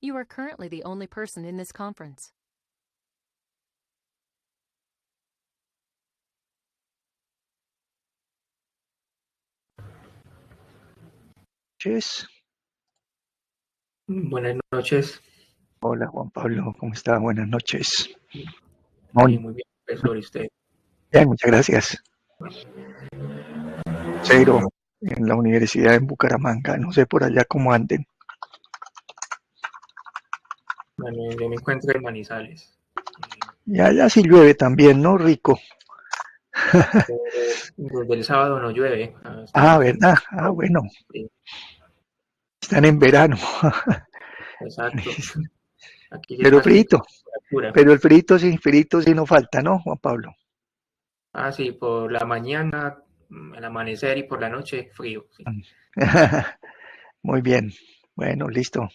You are currently the only person in this conference. Noches. Buenas noches. Hola Juan Pablo, ¿cómo está? Buenas noches. Muy bien, profesor, ¿y usted? Bien, muchas gracias. Cero, en la universidad en Bucaramanga, no sé por allá cómo anden. Bueno, yo me encuentro en Manizales. Y allá sí llueve también, ¿no? Rico. Desde el sábado no llueve. ¿Verdad? Bueno. Sí. Están en verano. Exacto. Aquí sí Pero está haciendo frito. temperatura. Pero el frito sí no falta, ¿no, Juan Pablo? Sí, por la mañana, al amanecer y por la noche, frío. Sí. Muy bien. Bueno, listo.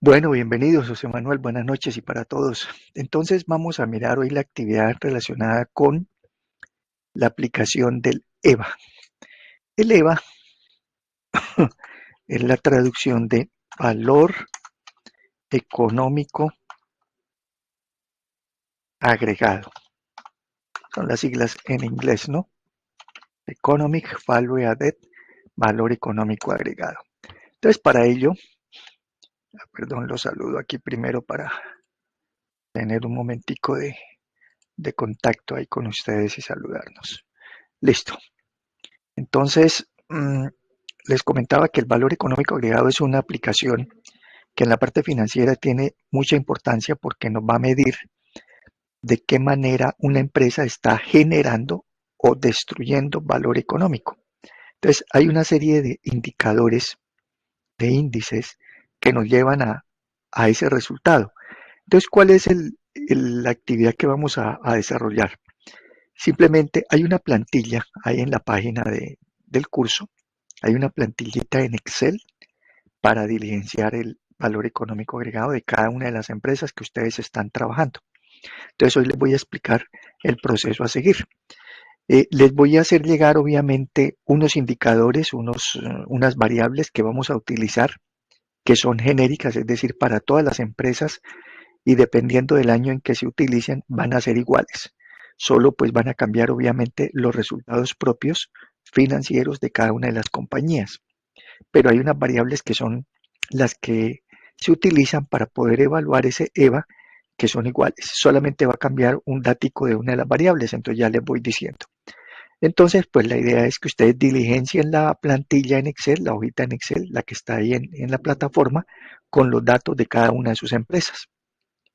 Bueno, bienvenidos, José Manuel. Buenas noches y para todos. Entonces vamos a mirar hoy la actividad relacionada con la aplicación del EVA. El EVA es la traducción de valor económico agregado. Son las siglas en inglés, ¿no? Economic Value Added, valor económico agregado. Entonces, para ello, perdón, los saludo aquí primero para tener un momentico de contacto ahí con ustedes y saludarnos. Listo. Entonces, les comentaba que el valor económico agregado es una aplicación que en la parte financiera tiene mucha importancia porque nos va a medir de qué manera una empresa está generando o destruyendo valor económico. Entonces, hay una serie de indicadores, de índices, que nos llevan a ese resultado. Entonces, ¿cuál es la actividad que vamos a desarrollar? Simplemente hay una plantilla ahí en la página del curso, hay una plantillita en Excel para diligenciar el valor económico agregado de cada una de las empresas que ustedes están trabajando. Entonces hoy les voy a explicar el proceso a seguir. Les voy a hacer llegar obviamente unos indicadores, unas variables que vamos a utilizar que son genéricas, es decir, para todas las empresas y dependiendo del año en que se utilicen van a ser iguales. Solo pues van a cambiar obviamente los resultados propios financieros de cada una de las compañías. Pero hay unas variables que son las que se utilizan para poder evaluar ese EVA que son iguales. Solamente va a cambiar un datico de una de las variables, entonces ya les voy diciendo. Entonces, pues la idea es que ustedes diligencien la plantilla en Excel, la hojita en Excel, la que está ahí en la plataforma, con los datos de cada una de sus empresas.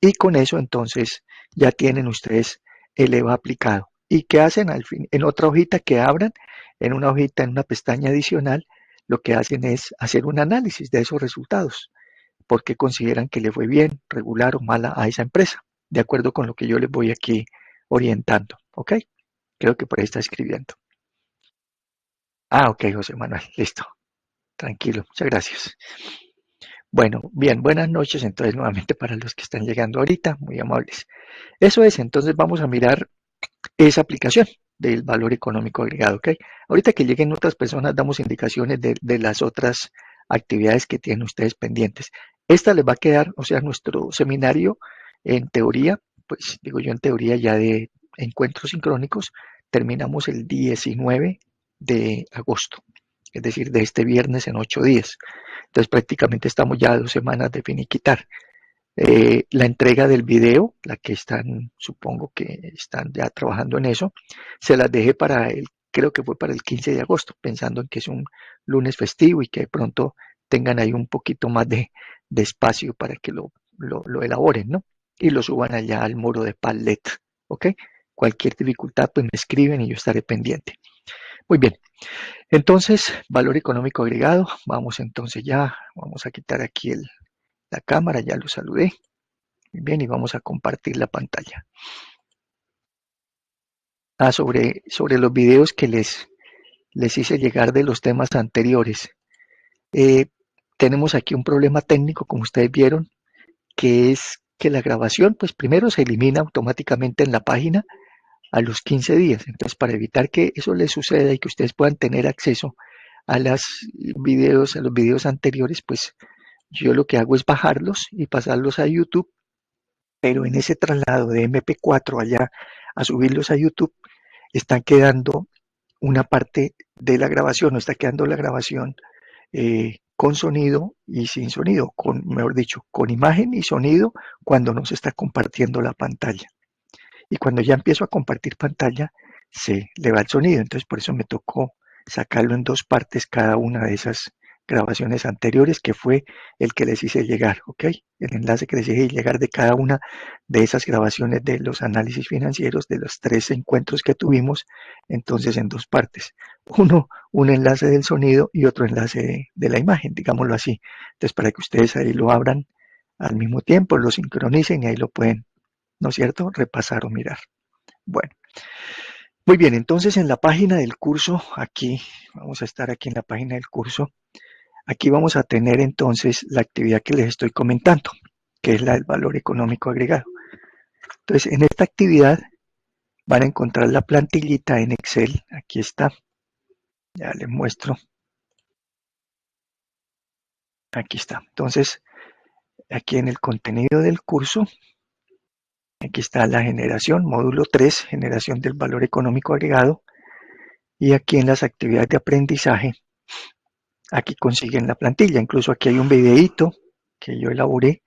Y con eso entonces ya tienen ustedes el EVA aplicado. ¿Y qué hacen al fin? En otra hojita que abran, en una hojita, en una pestaña adicional, lo que hacen es hacer un análisis de esos resultados. ¿Por qué consideran que le fue bien, regular o mala a esa empresa? De acuerdo con lo que yo les voy aquí orientando. ¿Ok? Creo que por ahí está escribiendo. Ok, José Manuel, listo. Tranquilo, muchas gracias. Bueno, bien, buenas noches entonces nuevamente para los que están llegando ahorita, muy amables. Eso es, entonces vamos a mirar esa aplicación del valor económico agregado, ¿ok? Ahorita que lleguen otras personas damos indicaciones de las otras actividades que tienen ustedes pendientes. Esta les va a quedar, o sea, nuestro seminario en teoría, pues digo yo en teoría ya de encuentros sincrónicos, terminamos el 19 de agosto, es decir, de este viernes en 8 días. Entonces prácticamente estamos ya a 2 semanas de finiquitar. La entrega del video, la que están, supongo que están ya trabajando en eso, se las dejé creo que fue para el 15 de agosto, pensando en que es un lunes festivo y que de pronto tengan ahí un poquito más de espacio para que lo elaboren, ¿no? Y lo suban allá al muro de Padlet, ¿ok? Cualquier dificultad, pues me escriben y yo estaré pendiente. Muy bien, entonces, valor económico agregado, vamos entonces ya, vamos a quitar aquí la cámara, ya lo saludé. Bien, y vamos a compartir la pantalla. Sobre los videos que les hice llegar de los temas anteriores. Eh, Tenemos aquí un problema técnico, como ustedes vieron, que es que la grabación, pues primero se elimina automáticamente en la página a los 15 días. Entonces, para evitar que eso les suceda y que ustedes puedan tener acceso a los videos anteriores, pues Yo lo que hago es bajarlos y pasarlos a YouTube, pero en ese traslado de MP4 allá a subirlos a YouTube, está quedando una parte de la grabación, no está quedando la grabación con sonido y sin sonido, mejor dicho, con imagen y sonido cuando no se está compartiendo la pantalla. Y cuando ya empiezo a compartir pantalla, se le va el sonido. Entonces por eso me tocó sacarlo en dos partes cada una de esas grabaciones anteriores, que fue el que les hice llegar, ¿ok? El enlace que les hice llegar de cada una de esas grabaciones de los análisis financieros, de los 3 encuentros que tuvimos, entonces en dos partes. Uno, un enlace del sonido y otro enlace de la imagen, digámoslo así. Entonces para que ustedes ahí lo abran al mismo tiempo, lo sincronicen y ahí lo pueden, ¿no es cierto?, repasar o mirar. Bueno, muy bien, entonces en la página del curso, aquí, vamos a estar aquí en la página del curso, aquí vamos a tener entonces la actividad que les estoy comentando, que es la del valor económico agregado. Entonces, en esta actividad van a encontrar la plantillita en Excel, aquí está, ya les muestro, aquí está. Entonces, aquí en el contenido del curso, aquí está la generación, módulo 3, generación del valor económico agregado, y aquí en las actividades de aprendizaje, aquí consiguen la plantilla. Incluso aquí hay un videíto que yo elaboré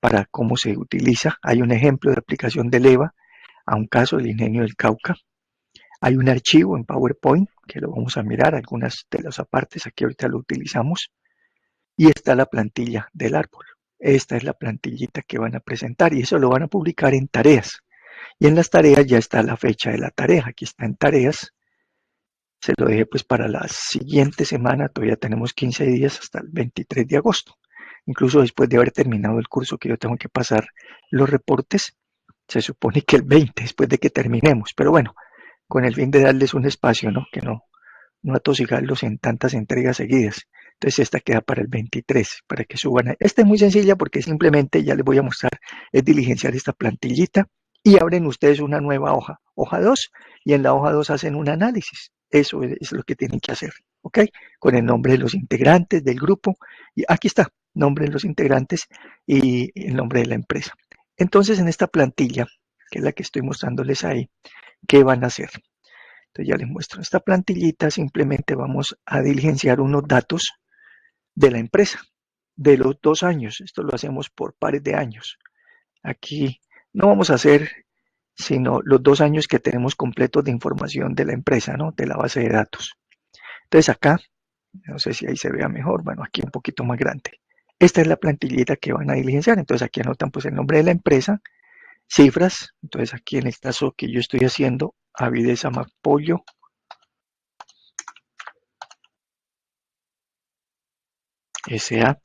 para cómo se utiliza. Hay un ejemplo de aplicación del EVA a un caso del Ingenio del Cauca. Hay un archivo en PowerPoint que lo vamos a mirar, algunas de las partes aquí ahorita lo utilizamos. Y está la plantilla del árbol. Esta es la plantillita que van a presentar y eso lo van a publicar en tareas. Y en las tareas ya está la fecha de la tarea. Aquí está en tareas. Se lo dejé pues para la siguiente semana, todavía tenemos 15 días hasta el 23 de agosto. Incluso después de haber terminado el curso que yo tengo que pasar los reportes, se supone que el 20, después de que terminemos. Pero bueno, con el fin de darles un espacio, ¿no? Que no atosigarlos en tantas entregas seguidas. Entonces esta queda para el 23, para que suban. Esta es muy sencilla porque simplemente ya les voy a mostrar, es diligenciar esta plantillita y abren ustedes una nueva hoja, hoja 2, y en la hoja 2 hacen un análisis. Eso es lo que tienen que hacer, ¿ok? Con el nombre de los integrantes del grupo, y aquí está, nombre de los integrantes y el nombre de la empresa. Entonces en esta plantilla, que es la que estoy mostrándoles ahí, ¿qué van a hacer? Entonces ya les muestro esta plantillita, simplemente vamos a diligenciar unos datos de la empresa, de los 2 años. Esto lo hacemos por pares de años. Aquí no vamos a hacer sino los 2 años que tenemos completos de información de la empresa, ¿no? De la base de datos. Entonces acá, no sé si ahí se vea mejor, bueno, aquí un poquito más grande. Esta es la plantillita que van a diligenciar. Entonces aquí anotan pues el nombre de la empresa, cifras. Entonces aquí en el caso que yo estoy haciendo, Avidez Amapollo, S.A.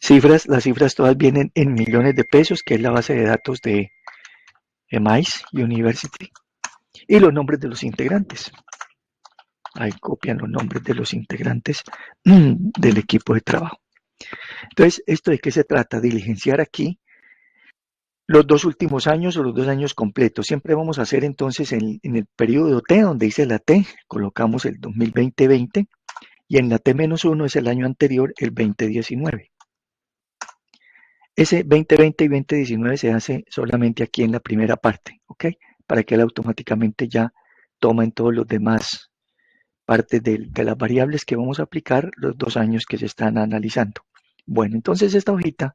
Cifras, las cifras todas vienen en millones de pesos, que es la base de datos de MICE University. Y los nombres de los integrantes. Ahí copian los nombres de los integrantes del equipo de trabajo. Entonces, ¿esto de qué se trata? Diligenciar aquí los 2 últimos años o los 2 años completos. Siempre vamos a hacer entonces en el periodo T, donde dice la T, colocamos el 2020 y en la T-1 es el año anterior, el 2019. Ese 2020 y 2019 se hace solamente aquí en la primera parte, ¿ok? Para que él automáticamente ya toma en todos los demás partes de las variables que vamos a aplicar los 2 años que se están analizando. Bueno, entonces esta hojita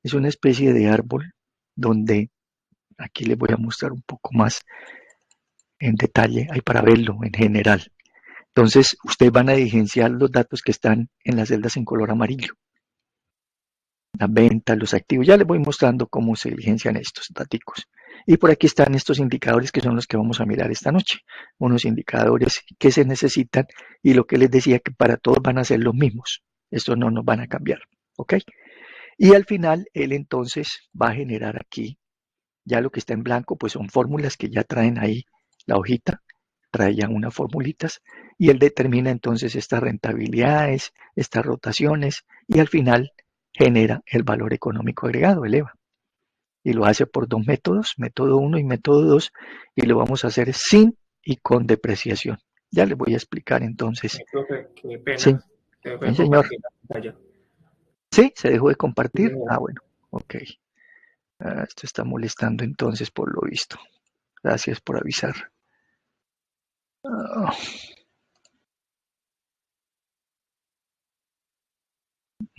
es una especie de árbol donde aquí les voy a mostrar un poco más en detalle, ahí para verlo en general. Entonces, ustedes van a diligenciar los datos que están en las celdas en color amarillo. Las ventas, los activos, ya les voy mostrando cómo se diligencian estos datos. Y por aquí están estos indicadores que son los que vamos a mirar esta noche. Unos indicadores que se necesitan y lo que les decía que para todos van a ser los mismos. Estos no nos van a cambiar, ¿ok? Y al final, él entonces va a generar aquí, ya lo que está en blanco, pues son fórmulas que ya traen ahí la hojita, trae ya unas formulitas, y él determina entonces estas rentabilidades, estas rotaciones, y al final genera el valor económico agregado, el EVA. Y lo hace por 2 métodos, método 1 y método 2, y lo vamos a hacer sin y con depreciación. Ya les voy a explicar entonces. Profe, qué pena. Sí. Se Sí, puede señor. compartir la pantalla. ¿Sí? ¿Se dejó de Sí, compartir? señor. Ah, bueno. Ok. Esto está molestando entonces por lo visto. Gracias por avisar. Ah,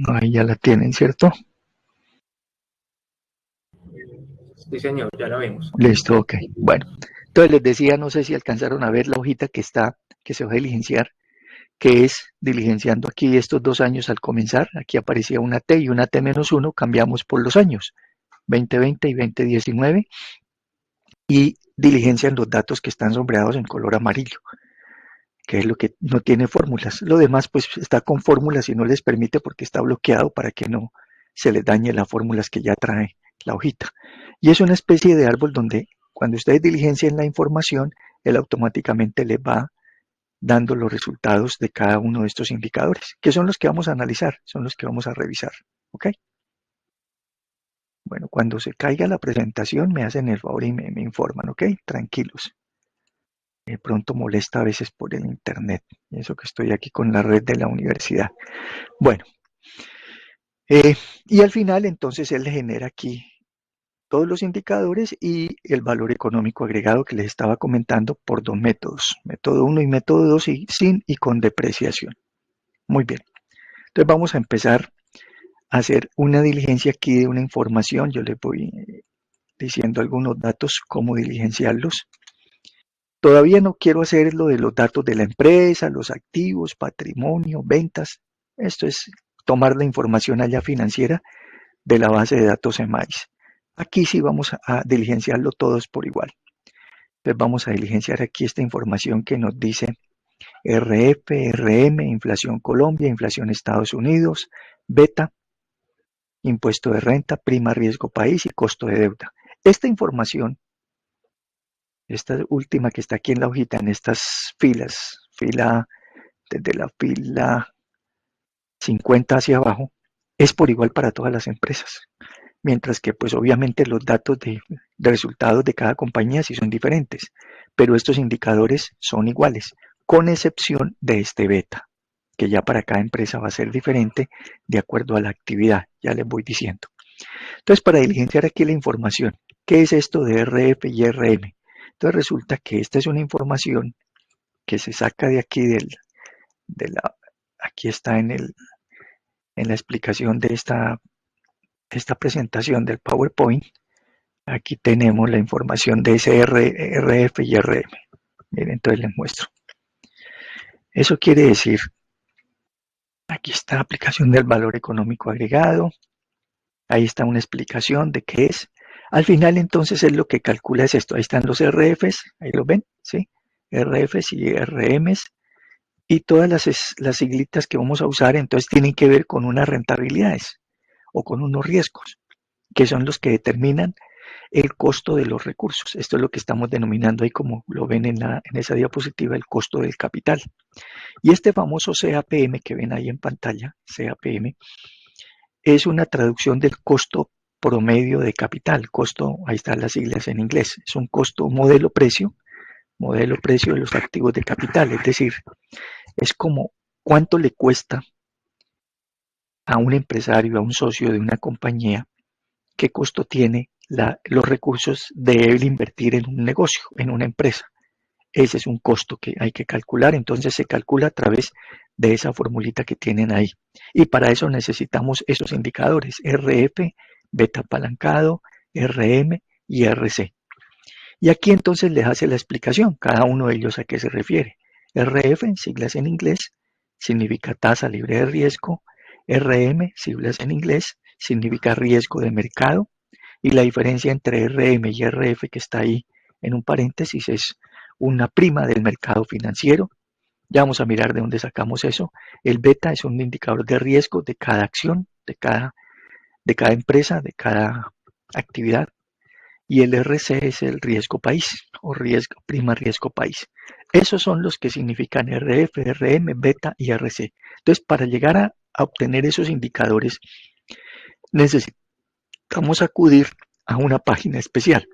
ahí ya la tienen, ¿cierto? Sí, señor, ya la vemos. Listo, ok. Bueno. Entonces les decía, no sé si alcanzaron a ver la hojita que se va a diligenciar, que es diligenciando aquí estos 2 años al comenzar. Aquí aparecía una T y una T-1, cambiamos por los años, 2020 y 2019, y diligencian los datos que están sombreados en color amarillo, que es lo que no tiene fórmulas. Lo demás pues está con fórmulas y no les permite porque está bloqueado para que no se les dañe las fórmulas que ya trae la hojita. Y es una especie de árbol donde cuando ustedes diligencian la información, él automáticamente les va dando los resultados de cada uno de estos indicadores, que son los que vamos a analizar, son los que vamos a revisar. ¿Ok? Bueno, cuando se caiga la presentación me hacen el favor y me informan, ¿ok? Tranquilos. De pronto molesta a veces por el internet, y eso que estoy aquí con la red de la universidad. Bueno, y al final entonces él le genera aquí todos los indicadores y el valor económico agregado que les estaba comentando por dos métodos, método 1 y método 2, y sin y con depreciación. Muy bien, entonces vamos a empezar a hacer una diligencia aquí de una información. Yo les voy diciendo algunos datos, cómo diligenciarlos. Todavía no quiero hacer lo de los datos de la empresa, los activos, patrimonio, ventas. Esto es tomar la información allá financiera de la base de datos EMAIS. Aquí sí vamos a diligenciarlo todos por igual. Entonces vamos a diligenciar aquí esta información que nos dice RF, RM, inflación Colombia, inflación Estados Unidos, beta, impuesto de renta, prima riesgo país y costo de deuda. Esta información, esta última que está aquí en la hojita, en estas filas, desde la fila 50 hacia abajo, es por igual para todas las empresas. Mientras que pues obviamente los datos de resultados de cada compañía sí son diferentes, pero estos indicadores son iguales, con excepción de este beta, que ya para cada empresa va a ser diferente de acuerdo a la actividad, ya les voy diciendo. Entonces, para diligenciar aquí la información, ¿qué es esto de RF y RM? Entonces resulta que esta es una información que se saca de aquí aquí está en la explicación de esta presentación del PowerPoint. Aquí tenemos la información de ese RF y RM. Miren, entonces les muestro. Eso quiere decir, aquí está aplicación del valor económico agregado. Ahí está una explicación de qué es. Al final, entonces, es lo que calcula es esto. Ahí están los RFs, ahí lo ven, ¿sí? RFs y RMs. Y todas las siglitas que vamos a usar, entonces, tienen que ver con unas rentabilidades o con unos riesgos, que son los que determinan el costo de los recursos. Esto es lo que estamos denominando ahí, como lo ven en esa diapositiva, el costo del capital. Y este famoso CAPM que ven ahí en pantalla, CAPM, es una traducción del costo promedio de capital. Costo, ahí están las siglas en inglés, es un costo modelo precio de los activos de capital. Es decir, es como cuánto le cuesta a un empresario, a un socio de una compañía, qué costo tiene los recursos de él invertir en un negocio, en una empresa. Ese es un costo que hay que calcular, entonces se calcula a través de esa formulita que tienen ahí. Y para eso necesitamos esos indicadores, RF, beta apalancado, RM y RC. Y aquí entonces les hace la explicación, cada uno de ellos a qué se refiere. RF, siglas en inglés, significa tasa libre de riesgo. RM, siglas en inglés, significa riesgo de mercado. Y la diferencia entre RM y RF que está ahí en un paréntesis es una prima del mercado financiero. Ya vamos a mirar de dónde sacamos eso. El beta es un indicador de riesgo de cada acción, de cada empresa, de cada actividad. Y el RC es el riesgo país o prima riesgo país. Esos son los que significan RF, RM, beta y RC. Entonces, para llegar a obtener esos indicadores, necesitamos acudir a una página especial.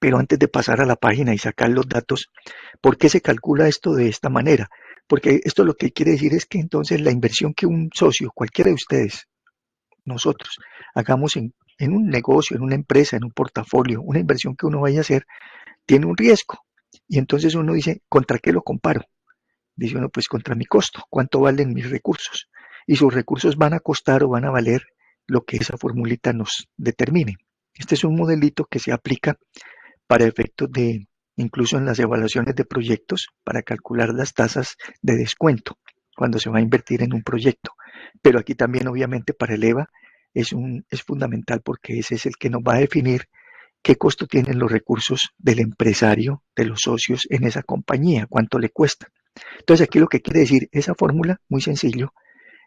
Pero antes de pasar a la página y sacar los datos, ¿por qué se calcula esto de esta manera? Porque esto lo que quiere decir es que entonces la inversión que un socio, cualquiera de ustedes, nosotros, hagamos en un negocio, en una empresa, en un portafolio, una inversión que uno vaya a hacer, tiene un riesgo. Y entonces uno dice, ¿contra qué lo comparo? Dice uno, pues contra mi costo, ¿cuánto valen mis recursos? Y sus recursos van a costar o van a valer lo que esa formulita nos determine. Este es un modelito que se aplica para efectos de, incluso en las evaluaciones de proyectos, para calcular las tasas de descuento cuando se va a invertir en un proyecto. Pero aquí también, obviamente, para el EVA es fundamental porque ese es el que nos va a definir qué costo tienen los recursos del empresario, de los socios en esa compañía, cuánto le cuesta. Entonces aquí lo que quiere decir esa fórmula, muy sencillo,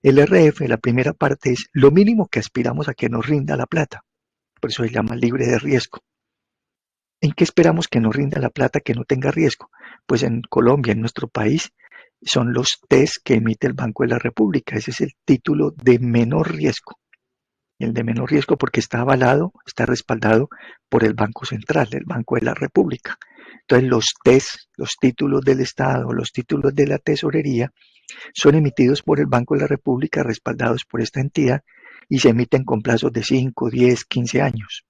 el RF, la primera parte es lo mínimo que aspiramos a que nos rinda la plata, por eso se llama libre de riesgo. ¿En qué esperamos que nos rinda la plata que no tenga riesgo? Pues en Colombia, en nuestro país, son los TES que emite el Banco de la República, ese es el título de menor riesgo. El de menor riesgo porque está avalado, está respaldado por el Banco Central, el Banco de la República. Entonces los TES, los títulos del Estado, los títulos de la tesorería, son emitidos por el Banco de la República, respaldados por esta entidad, y se emiten con plazos de 5, 10, 15 años.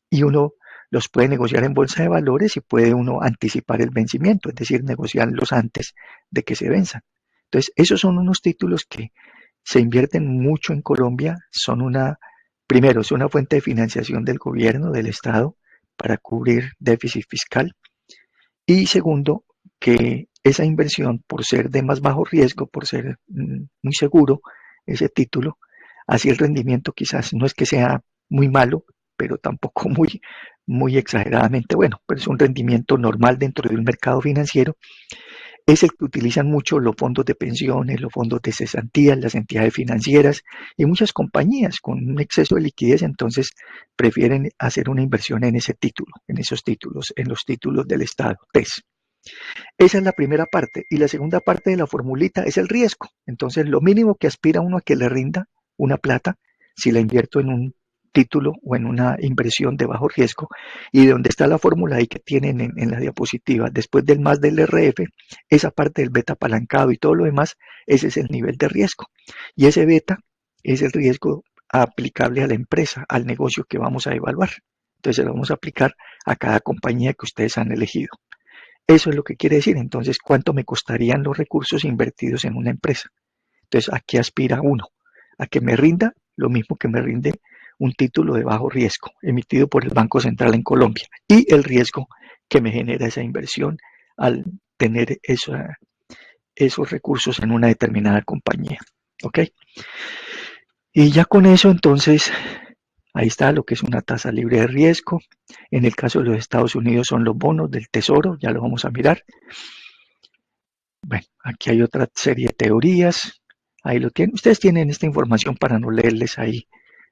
Y uno los puede negociar en bolsa de valores y puede uno anticipar el vencimiento, es decir, negociarlos antes de que se venzan. Entonces, esos son unos títulos que se invierten mucho en Colombia, primero, es una fuente de financiación del gobierno, del Estado, para cubrir déficit fiscal. Y segundo, que esa inversión, por ser de más bajo riesgo, por ser muy seguro, ese título, así el rendimiento quizás no es que sea muy malo, pero tampoco muy exageradamente bueno, pero es un rendimiento normal dentro de un mercado financiero, es el que utilizan mucho los fondos de pensiones, los fondos de cesantías, las entidades financieras y muchas compañías con un exceso de liquidez, entonces prefieren hacer una inversión en ese título, en esos títulos, en los títulos del Estado, TES. Esa es la primera parte. Y la segunda parte de la formulita es el riesgo. Entonces, lo mínimo que aspira uno a que le rinda una plata, si la invierto en un título o en una inversión de bajo riesgo, y de donde está la fórmula ahí que tienen en la diapositiva, después del más del RF, esa parte del beta apalancado y todo lo demás, ese es el nivel de riesgo. Y ese beta es el riesgo aplicable a la empresa, al negocio que vamos a evaluar. Entonces, lo vamos a aplicar a cada compañía que ustedes han elegido. Eso es lo que quiere decir. Entonces, ¿cuánto me costarían los recursos invertidos en una empresa? Entonces, ¿a qué aspira uno? A que me rinda lo mismo que me rinde un título de bajo riesgo emitido por el Banco Central en Colombia y el riesgo que me genera esa inversión al tener esos recursos en una determinada compañía. ¿Ok? Y ya con eso, entonces, ahí está lo que es una tasa libre de riesgo. En el caso de los Estados Unidos son los bonos del Tesoro, ya lo vamos a mirar. Bueno, aquí hay otra serie de teorías. Ahí lo tienen. Ustedes tienen esta información para no leerles ahí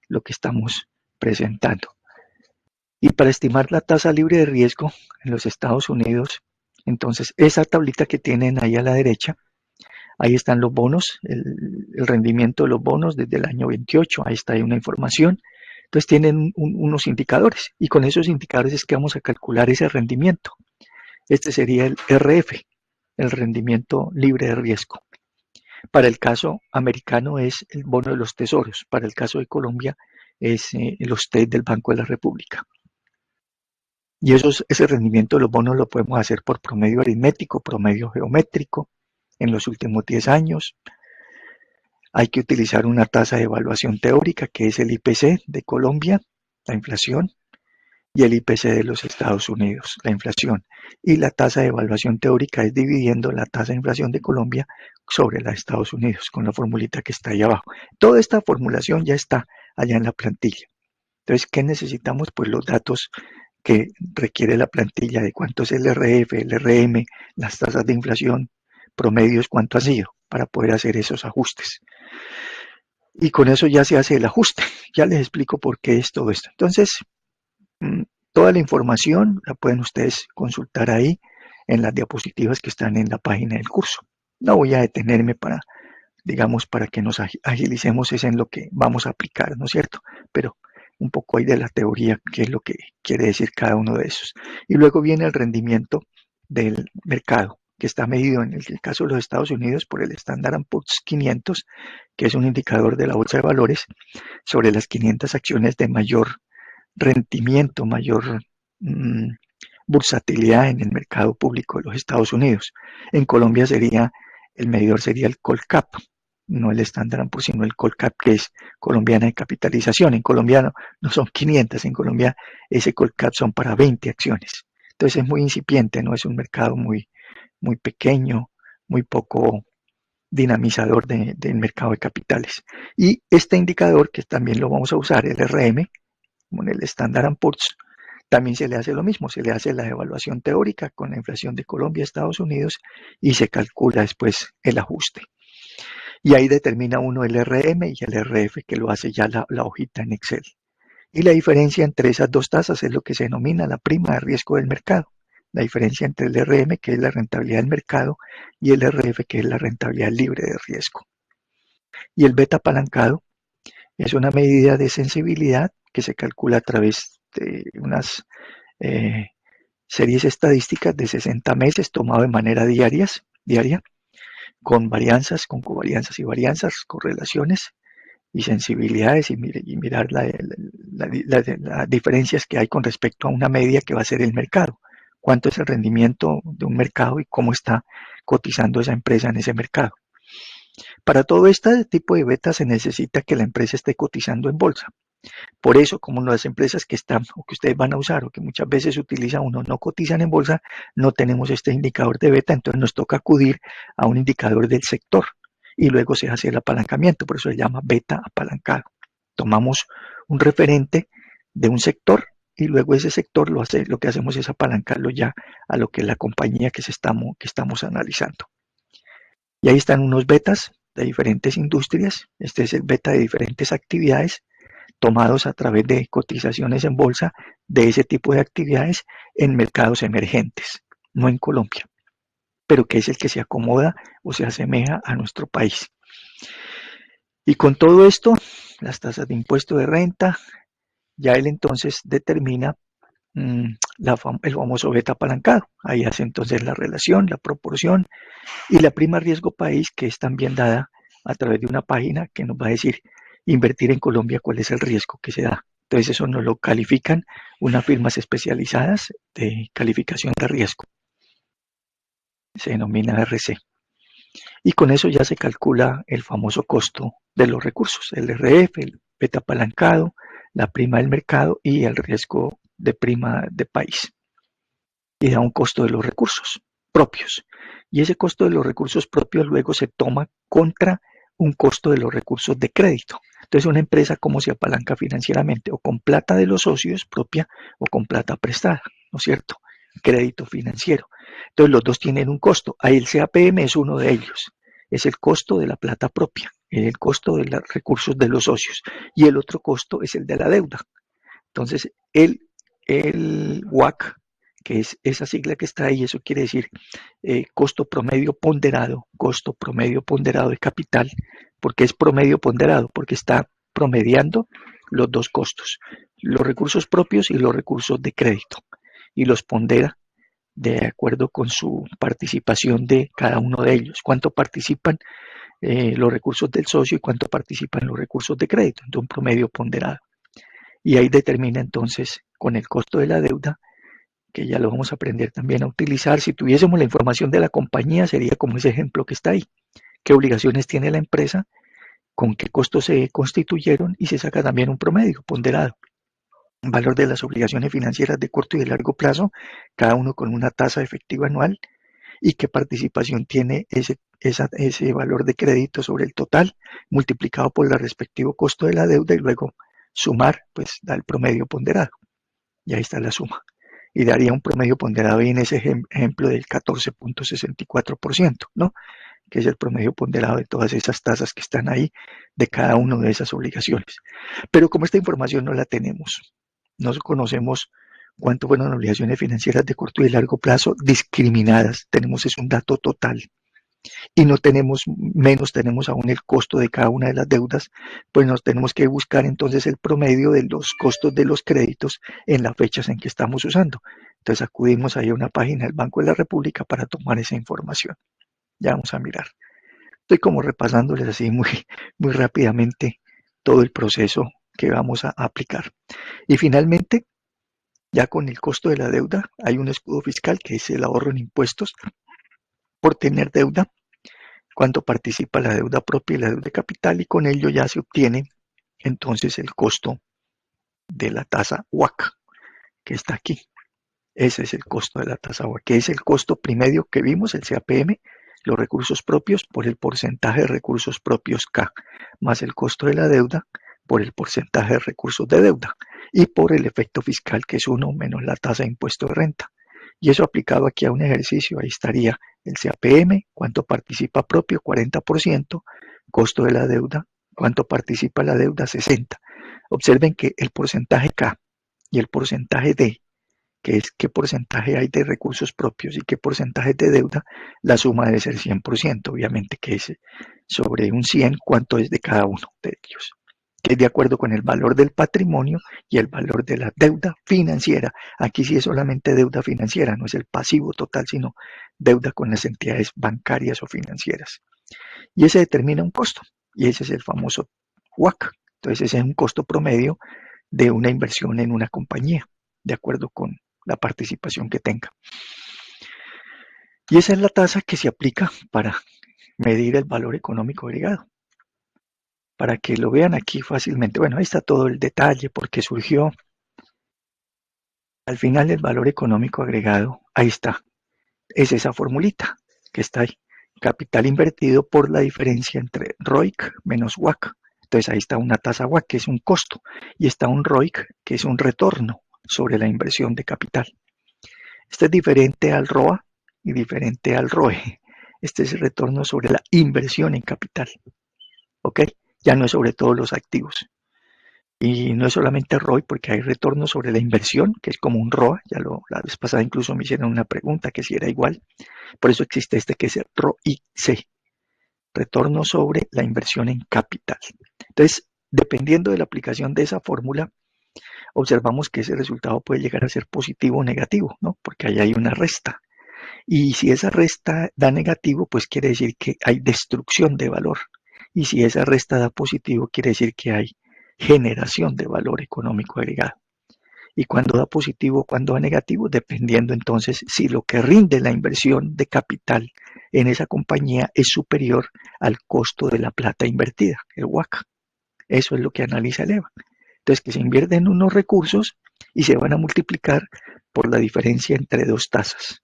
lo que estamos presentando. Y para estimar la tasa libre de riesgo en los Estados Unidos, entonces esa tablita que tienen ahí a la derecha, ahí están los bonos, el rendimiento de los bonos desde el año 28, ahí está ahí una información. Entonces tienen unos indicadores y con esos indicadores es que vamos a calcular ese rendimiento. Este sería el RF, el rendimiento libre de riesgo. Para el caso americano es el bono de los tesoros, para el caso de Colombia es los TES del Banco de la República. Y ese rendimiento de los bonos lo podemos hacer por promedio aritmético, promedio geométrico, en los últimos 10 años. Hay que utilizar una tasa de evaluación teórica, que es el IPC de Colombia, la inflación, y el IPC de los Estados Unidos, la inflación. Y la tasa de evaluación teórica es dividiendo la tasa de inflación de Colombia sobre la de Estados Unidos, con la formulita que está ahí abajo. Toda esta formulación ya está allá en la plantilla. Entonces, ¿qué necesitamos? Pues los datos que requiere la plantilla de cuánto es el RF, el RM, las tasas de inflación, promedios, cuánto ha sido, para poder hacer esos ajustes. Y con eso ya se hace el ajuste. Ya les explico por qué es todo esto. Entonces, toda la información la pueden ustedes consultar ahí en las diapositivas que están en la página del curso. No voy a detenerme para que nos agilicemos es en lo que vamos a aplicar, ¿no es cierto? Pero un poco ahí de la teoría, qué es lo que quiere decir cada uno de esos. Y luego viene el rendimiento del mercado. que está medido en el caso de los Estados Unidos por el Standard & Poor's 500, que es un indicador de la bolsa de valores sobre las 500 acciones de mayor rendimiento, mayor bursatilidad en el mercado público de los Estados Unidos. En Colombia el medidor sería el Colcap, no el Standard & Poor's, sino el Colcap, que es colombiana de capitalización. En Colombia no son 500, en Colombia ese Colcap son para 20 acciones. Entonces es muy incipiente, no es un mercado muy pequeño, muy poco dinamizador del mercado de capitales. Y este indicador, que también lo vamos a usar, el RM, como en el Standard & Poor's, también se le hace lo mismo, se le hace la evaluación teórica con la inflación de Colombia, Estados Unidos, y se calcula después el ajuste. Y ahí determina uno el RM y el RF, que lo hace ya la hojita en Excel. Y la diferencia entre esas dos tasas es lo que se denomina la prima de riesgo del mercado. La diferencia entre el RM, que es la rentabilidad del mercado, y el RF, que es la rentabilidad libre de riesgo. Y el beta apalancado es una medida de sensibilidad que se calcula a través de unas series estadísticas de 60 meses tomado de manera diaria, con varianzas, con covarianzas y varianzas, correlaciones y sensibilidades, y mirar las diferencias que hay con respecto a una media que va a ser el mercado. Cuánto es el rendimiento de un mercado y cómo está cotizando esa empresa en ese mercado. Para todo este tipo de beta se necesita que la empresa esté cotizando en bolsa. Por eso, como las empresas que están o que ustedes van a usar o que muchas veces utiliza uno no cotizan en bolsa, no tenemos este indicador de beta, entonces nos toca acudir a un indicador del sector y luego se hace el apalancamiento, por eso se llama beta apalancado. Tomamos un referente de un sector y luego ese sector lo que hacemos es apalancarlo ya a lo que es la compañía que estamos analizando. Y ahí están unos betas de diferentes industrias. Este es el beta de diferentes actividades tomados a través de cotizaciones en bolsa de ese tipo de actividades en mercados emergentes, no en Colombia, pero que es el que se acomoda o se asemeja a nuestro país. Y con todo esto, las tasas de impuesto de renta, ya él entonces determina el famoso beta apalancado. Ahí hace entonces la relación, la proporción y la prima riesgo país, que es también dada a través de una página que nos va a decir invertir en Colombia, cuál es el riesgo que se da. Entonces eso nos lo califican unas firmas especializadas de calificación de riesgo. Se denomina RC. Y con eso ya se calcula el famoso costo de los recursos, el RF, el beta apalancado, la prima del mercado y el riesgo de prima de país. Y da un costo de los recursos propios. Y ese costo de los recursos propios luego se toma contra un costo de los recursos de crédito. Entonces una empresa, ¿cómo se apalanca financieramente? O con plata de los socios propia o con plata prestada, ¿no es cierto? Crédito financiero. Entonces los dos tienen un costo. Ahí el CAPM es uno de ellos. Es el costo de la plata propia, el costo de los recursos de los socios. Y el otro costo es el de la deuda. Entonces el WACC, que es esa sigla que está ahí, eso quiere decir costo promedio ponderado de capital. ¿Por qué es promedio ponderado? Porque está promediando los dos costos, los recursos propios y los recursos de crédito, y los pondera de acuerdo con su participación de cada uno de ellos, cuánto participan los recursos del socio y cuánto participan los recursos de crédito, entonces un promedio ponderado. Y ahí determina entonces con el costo de la deuda, que ya lo vamos a aprender también a utilizar. Si tuviésemos la información de la compañía, sería como ese ejemplo que está ahí. ¿Qué obligaciones tiene la empresa? ¿Con qué costos se constituyeron? Y se saca también un promedio ponderado. Valor de las obligaciones financieras de corto y de largo plazo, cada uno con una tasa efectiva anual, y qué participación tiene ese valor de crédito sobre el total, multiplicado por el respectivo costo de la deuda, y luego sumar, pues da el promedio ponderado. Y ahí está la suma. Y daría un promedio ponderado ahí en ese ejemplo del 14.64%, ¿no? Que es el promedio ponderado de todas esas tasas que están ahí, de cada una de esas obligaciones. Pero como esta información no la tenemos, no conocemos cuánto fueron las obligaciones financieras de corto y de largo plazo discriminadas, tenemos es un dato total. Y no tenemos, menos tenemos aún el costo de cada una de las deudas, pues nos tenemos que buscar entonces el promedio de los costos de los créditos en las fechas en que estamos usando. Entonces acudimos ahí a una página del Banco de la República para tomar esa información. Ya vamos a mirar. Estoy como repasándoles así muy rápidamente todo el proceso que vamos a aplicar. Y finalmente, ya con el costo de la deuda, hay un escudo fiscal que es el ahorro en impuestos por tener deuda, cuánto participa la deuda propia y la deuda de capital, y con ello ya se obtiene entonces el costo de la tasa WACC, que está aquí. Ese es el costo de la tasa WACC, que es el costo promedio que vimos, el CAPM, los recursos propios por el porcentaje de recursos propios K, más el costo de la deuda por el porcentaje de recursos de deuda y por el efecto fiscal, que es 1 menos la tasa de impuesto de renta. Y eso aplicado aquí a un ejercicio, ahí estaría el CAPM, cuánto participa propio, 40%, costo de la deuda, cuánto participa la deuda, 60%. Observen que el porcentaje K y el porcentaje D, que es qué porcentaje hay de recursos propios y qué porcentaje de deuda, la suma debe ser 100%, obviamente que es sobre un 100, cuánto es de cada uno de ellos, que es de acuerdo con el valor del patrimonio y el valor de la deuda financiera. Aquí sí es solamente deuda financiera, no es el pasivo total, sino deuda con las entidades bancarias o financieras. Y ese determina un costo, y ese es el famoso WACC. Entonces ese es un costo promedio de una inversión en una compañía, de acuerdo con la participación que tenga. Y esa es la tasa que se aplica para medir el valor económico agregado. Para que lo vean aquí fácilmente. Bueno, ahí está todo el detalle, por qué surgió. Al final el valor económico agregado, ahí está. Es esa formulita que está ahí. Capital invertido por la diferencia entre ROIC menos WACC. Entonces ahí está una tasa WACC, que es un costo, y está un ROIC, que es un retorno sobre la inversión de capital. Este es diferente al ROA y diferente al ROE. Este es el retorno sobre la inversión en capital. ¿Ok? Ya no es sobre todos los activos. Y no es solamente ROI, porque hay retorno sobre la inversión, que es como un ROA. La vez pasada incluso me hicieron una pregunta que si era igual. Por eso existe este que es el ROIC, retorno sobre la inversión en capital. Entonces, dependiendo de la aplicación de esa fórmula, observamos que ese resultado puede llegar a ser positivo o negativo, ¿no? Porque ahí hay una resta. Y si esa resta da negativo, pues quiere decir que hay destrucción de valor. Y si esa resta da positivo, quiere decir que hay generación de valor económico agregado. Y cuando da positivo, cuando da negativo, dependiendo entonces si lo que rinde la inversión de capital en esa compañía es superior al costo de la plata invertida, el WACC. Eso es lo que analiza el EVA. Entonces, que se invierten unos recursos y se van a multiplicar por la diferencia entre dos tasas.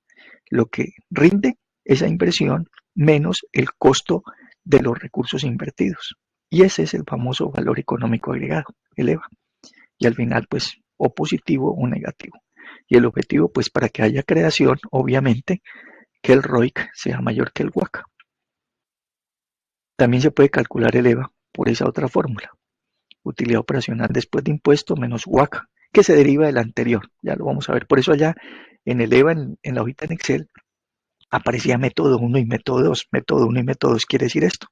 Lo que rinde esa inversión menos el costo de los recursos invertidos. Y ese es el famoso valor económico agregado, el EVA. Y al final, pues, o positivo o negativo. Y el objetivo, pues, para que haya creación, obviamente, que el ROIC sea mayor que el WACC. También se puede calcular el EVA por esa otra fórmula. Utilidad operacional después de impuesto menos WACC, que se deriva del anterior. Ya lo vamos a ver. Por eso allá en el EVA, en la hojita en Excel, aparecía método 1 y método 2. Método 1 y método 2 quiere decir esto.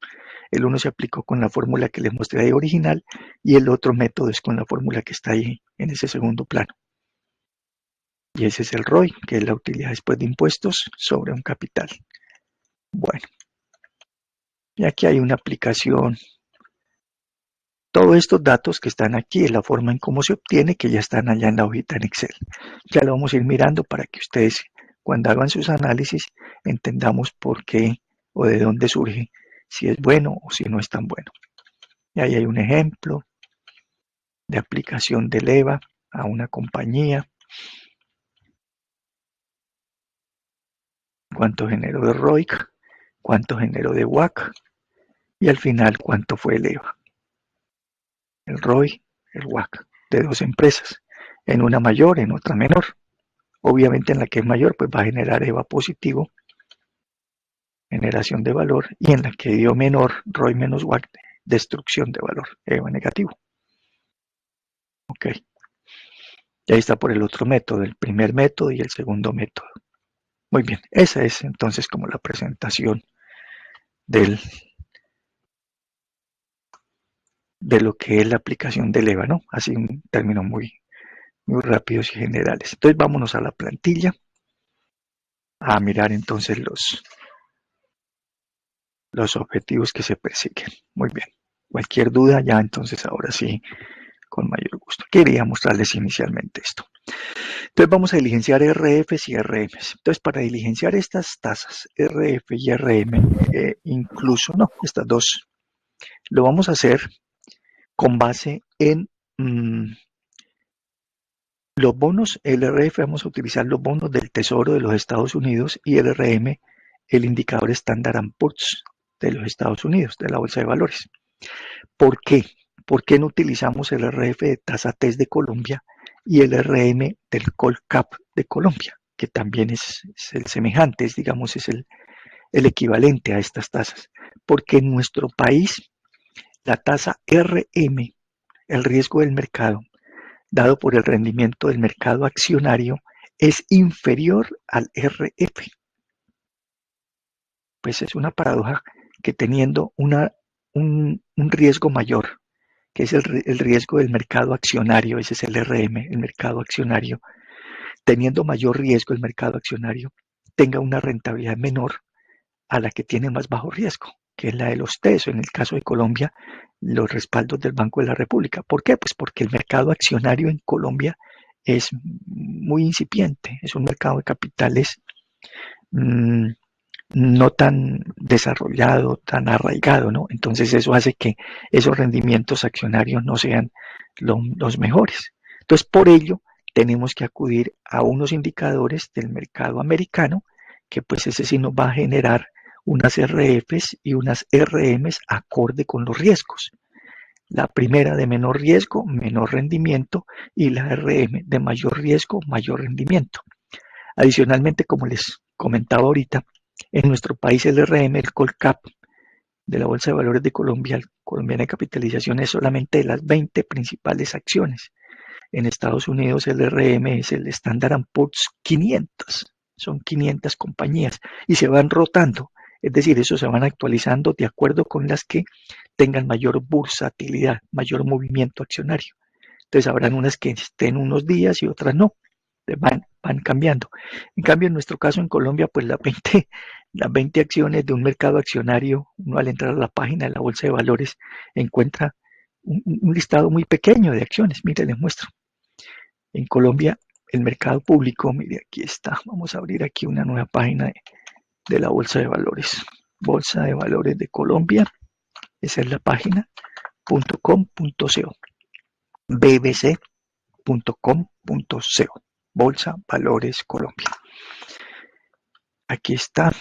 El uno se aplicó con la fórmula que les mostré ahí original y el otro método es con la fórmula que está ahí en ese segundo plano. Y ese es el ROI, que es la utilidad después de impuestos sobre un capital. Bueno, y aquí hay una aplicación. Todos estos datos que están aquí es la forma en cómo se obtiene, que ya están allá en la hojita en Excel. Ya lo vamos a ir mirando para que ustedes, cuando hagan sus análisis, entendamos por qué o de dónde surge, si es bueno o si no es tan bueno. Y ahí hay un ejemplo de aplicación del EVA a una compañía. Cuánto generó de ROIC, cuánto generó de WACC y al final cuánto fue el EVA. El ROI, el WACC de dos empresas, en una mayor, en otra menor. Obviamente en la que es mayor pues va a generar EVA positivo, generación de valor, y en la que dio menor, ROI menos WACC, destrucción de valor, EVA negativo. Ok. Y ahí está por el otro método, el primer método y el segundo método. Muy bien, esa es entonces como la presentación de lo que es la aplicación del EVA, ¿no? Así un término muy muy rápidos y generales. Entonces vámonos a la plantilla a mirar entonces los objetivos que se persiguen. Muy bien. Cualquier duda ya entonces ahora sí, con mayor gusto. Quería mostrarles inicialmente esto. Entonces vamos a diligenciar RFs y RMs. Entonces para diligenciar estas tasas RF y RM, incluso, no, estas dos, lo vamos a hacer con base en los bonos. El RF vamos a utilizar los bonos del Tesoro de los Estados Unidos y el RM el indicador Standard & Poor's de los Estados Unidos, de la Bolsa de Valores. ¿Por qué? ¿Por qué no utilizamos el RF de tasa TES de Colombia y el RM del Colcap de Colombia, que también es el semejante, digamos, es el equivalente a estas tasas? Porque en nuestro país la tasa RM, el riesgo del mercado, dado por el rendimiento del mercado accionario, es inferior al RF. Pues es una paradoja que teniendo un riesgo mayor, que es el riesgo del mercado accionario, ese es el RM, el mercado accionario, teniendo mayor riesgo el mercado accionario, tenga una rentabilidad menor a la que tiene más bajo riesgo, que es la de los TES, en el caso de Colombia, los respaldos del Banco de la República. ¿Por qué? Pues porque el mercado accionario en Colombia es muy incipiente, es un mercado de capitales no tan desarrollado, tan arraigado, ¿no? Entonces eso hace que esos rendimientos accionarios no sean los mejores. Entonces, por ello, tenemos que acudir a unos indicadores del mercado americano, que pues ese sí nos va a generar unas RFs y unas RMs acorde con los riesgos. La primera de menor riesgo, menor rendimiento, y la RM de mayor riesgo, mayor rendimiento. Adicionalmente, como les comentaba ahorita, en nuestro país el RM, el Colcap de la Bolsa de Valores de Colombia, el colombiana de capitalización, es solamente de las 20 principales acciones. En Estados Unidos el RM es el Standard & Poor's 500, son 500 compañías y se van rotando, es decir, eso se van actualizando de acuerdo con las que tengan mayor bursatilidad, mayor movimiento accionario. Entonces habrán unas que estén unos días y otras no, van cambiando. En cambio, en nuestro caso en Colombia, pues las 20 acciones de un mercado accionario, uno al entrar a la página de la Bolsa de Valores encuentra un listado muy pequeño de acciones. Mire, les muestro. En Colombia, el mercado público, mire, aquí está. Vamos a abrir aquí una nueva página de la Bolsa de Valores. Bolsa de Valores de Colombia. Esa es la página .com.co. bbc.com.co. Bolsa Valores Colombia. Aquí está.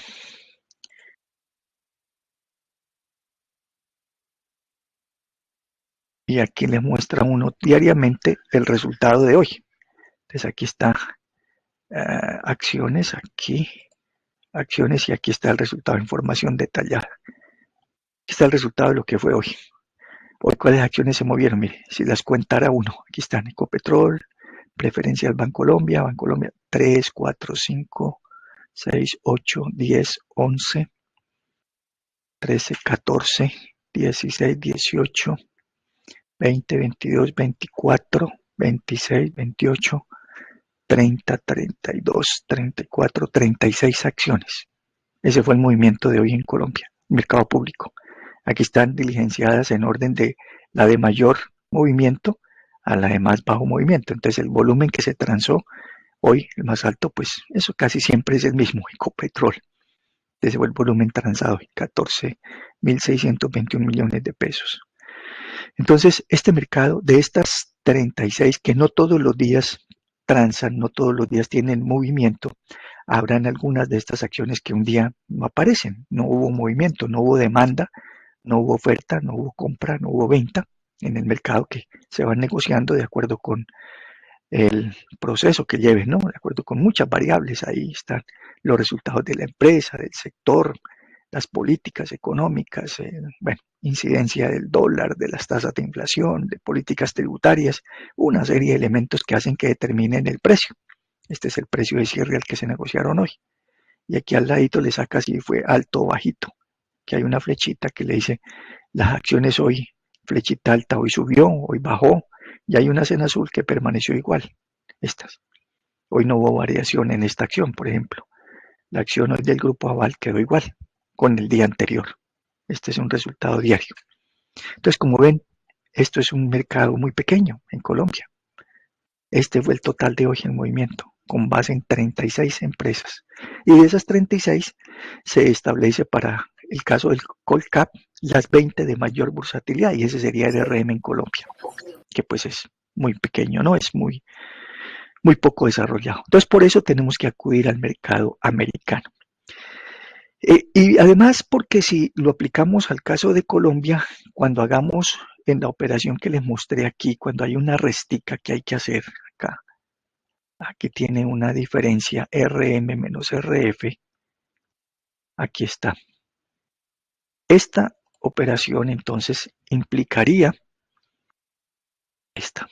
Y aquí le muestra uno diariamente el resultado de hoy. Entonces aquí está acciones, aquí acciones y aquí está el resultado, información detallada. Aquí está el resultado de lo que fue hoy. Hoy cuáles acciones se movieron, mire, si las contara uno, aquí están Ecopetrol, Preferencial Bancolombia, 3, 4, 5, 6, 8, 10, 11, 13, 14, 16, 18, 20, 22, 24, 26, 28, 30, 32, 34, 36 acciones. Ese fue el movimiento de hoy en Colombia, mercado público. Aquí están diligenciadas en orden de la de mayor movimiento a la de más bajo movimiento. Entonces el volumen que se transó hoy, el más alto, pues eso casi siempre es el mismo, Ecopetrol. Ese fue el volumen transado, 14.621 millones de pesos. Entonces, este mercado de estas 36 que no todos los días transan, no todos los días tienen movimiento, habrán algunas de estas acciones que un día no aparecen, no hubo movimiento, no hubo demanda, no hubo oferta, no hubo compra, no hubo venta en el mercado, que se van negociando de acuerdo con el proceso que lleven, ¿no? De acuerdo con muchas variables. Ahí están los resultados de la empresa, del sector, las políticas económicas, bueno, incidencia del dólar, de las tasas de inflación, de políticas tributarias, una serie de elementos que hacen que determinen el precio. Este es el precio de cierre al que se negociaron hoy. Y aquí al ladito le saca si fue alto o bajito, que hay una flechita que le dice las acciones hoy, flechita alta, hoy subió, hoy bajó, y hay una en azul que permaneció igual. Estas. Hoy no hubo variación en esta acción, por ejemplo. La acción hoy del Grupo Aval quedó igual con el día anterior. Este es un resultado diario. Entonces, como ven, esto es un mercado muy pequeño en Colombia. Este fue el total de hoy en movimiento, con base en 36 empresas. Y de esas 36 se establece para el caso del Colcap las 20 de mayor bursatilidad, y ese sería el RM en Colombia, que pues es muy pequeño, ¿no? Es muy poco desarrollado. Entonces, por eso tenemos que acudir al mercado americano. Y además, porque si lo aplicamos al caso de Colombia, cuando hagamos en la operación que les mostré aquí, cuando hay una restica que hay que hacer acá, aquí tiene una diferencia RM menos RF, aquí está. Esta operación entonces implicaría esta.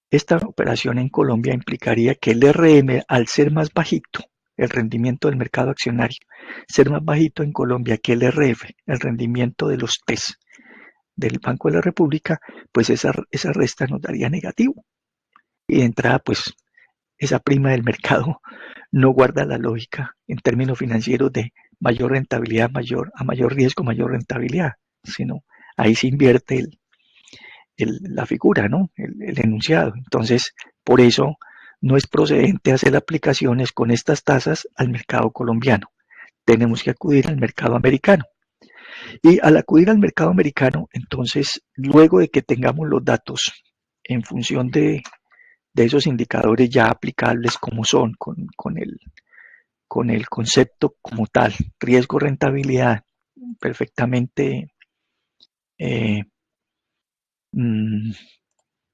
Esta operación en Colombia implicaría que el RM, al ser más bajito, el rendimiento del mercado accionario, ser más bajito en Colombia que el RF, el rendimiento de los TES del Banco de la República, pues esa resta nos daría negativo. Y de entrada, pues esa prima del mercado no guarda la lógica en términos financieros de mayor rentabilidad, a mayor riesgo, mayor rentabilidad, sino ahí se invierte la figura, ¿no? El enunciado. Entonces, por eso no es procedente hacer aplicaciones con estas tasas al mercado colombiano. Tenemos que acudir al mercado americano. Y al acudir al mercado americano, entonces, luego de que tengamos los datos en función de esos indicadores ya aplicables como son, con el concepto como tal, riesgo-rentabilidad, perfectamente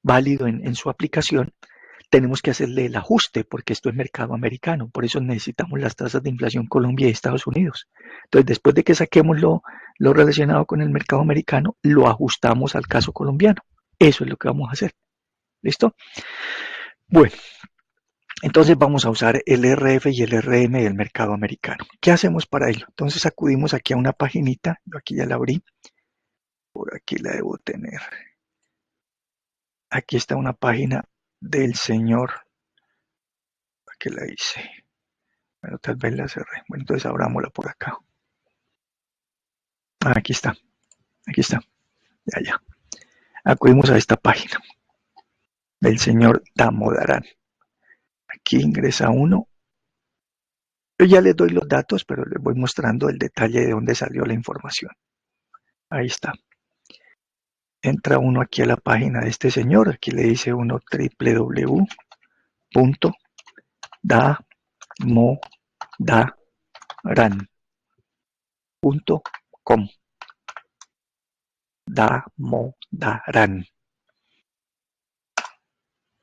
válido en su aplicación, tenemos que hacerle el ajuste porque esto es mercado americano, por eso necesitamos las tasas de inflación Colombia y Estados Unidos. Entonces, después de que saquemos lo relacionado con el mercado americano, lo ajustamos al caso colombiano. Eso es lo que vamos a hacer. ¿Listo? Bueno, entonces vamos a usar el RF y el RM del mercado americano. ¿Qué hacemos para ello? Entonces acudimos aquí a una paginita, yo aquí ya la abrí, por aquí la debo tener. Aquí está una página del señor, ¿qué la hice? Bueno, tal vez la cerré. Bueno, entonces abrámosla por acá. Aquí está, ya. Acudimos a esta página del señor Damodaran. Aquí ingresa uno. Yo ya les doy los datos, pero les voy mostrando el detalle de dónde salió la información. Ahí está. Entra uno aquí a la página de este señor. Aquí le dice uno www.damodaran.com. Damodaran.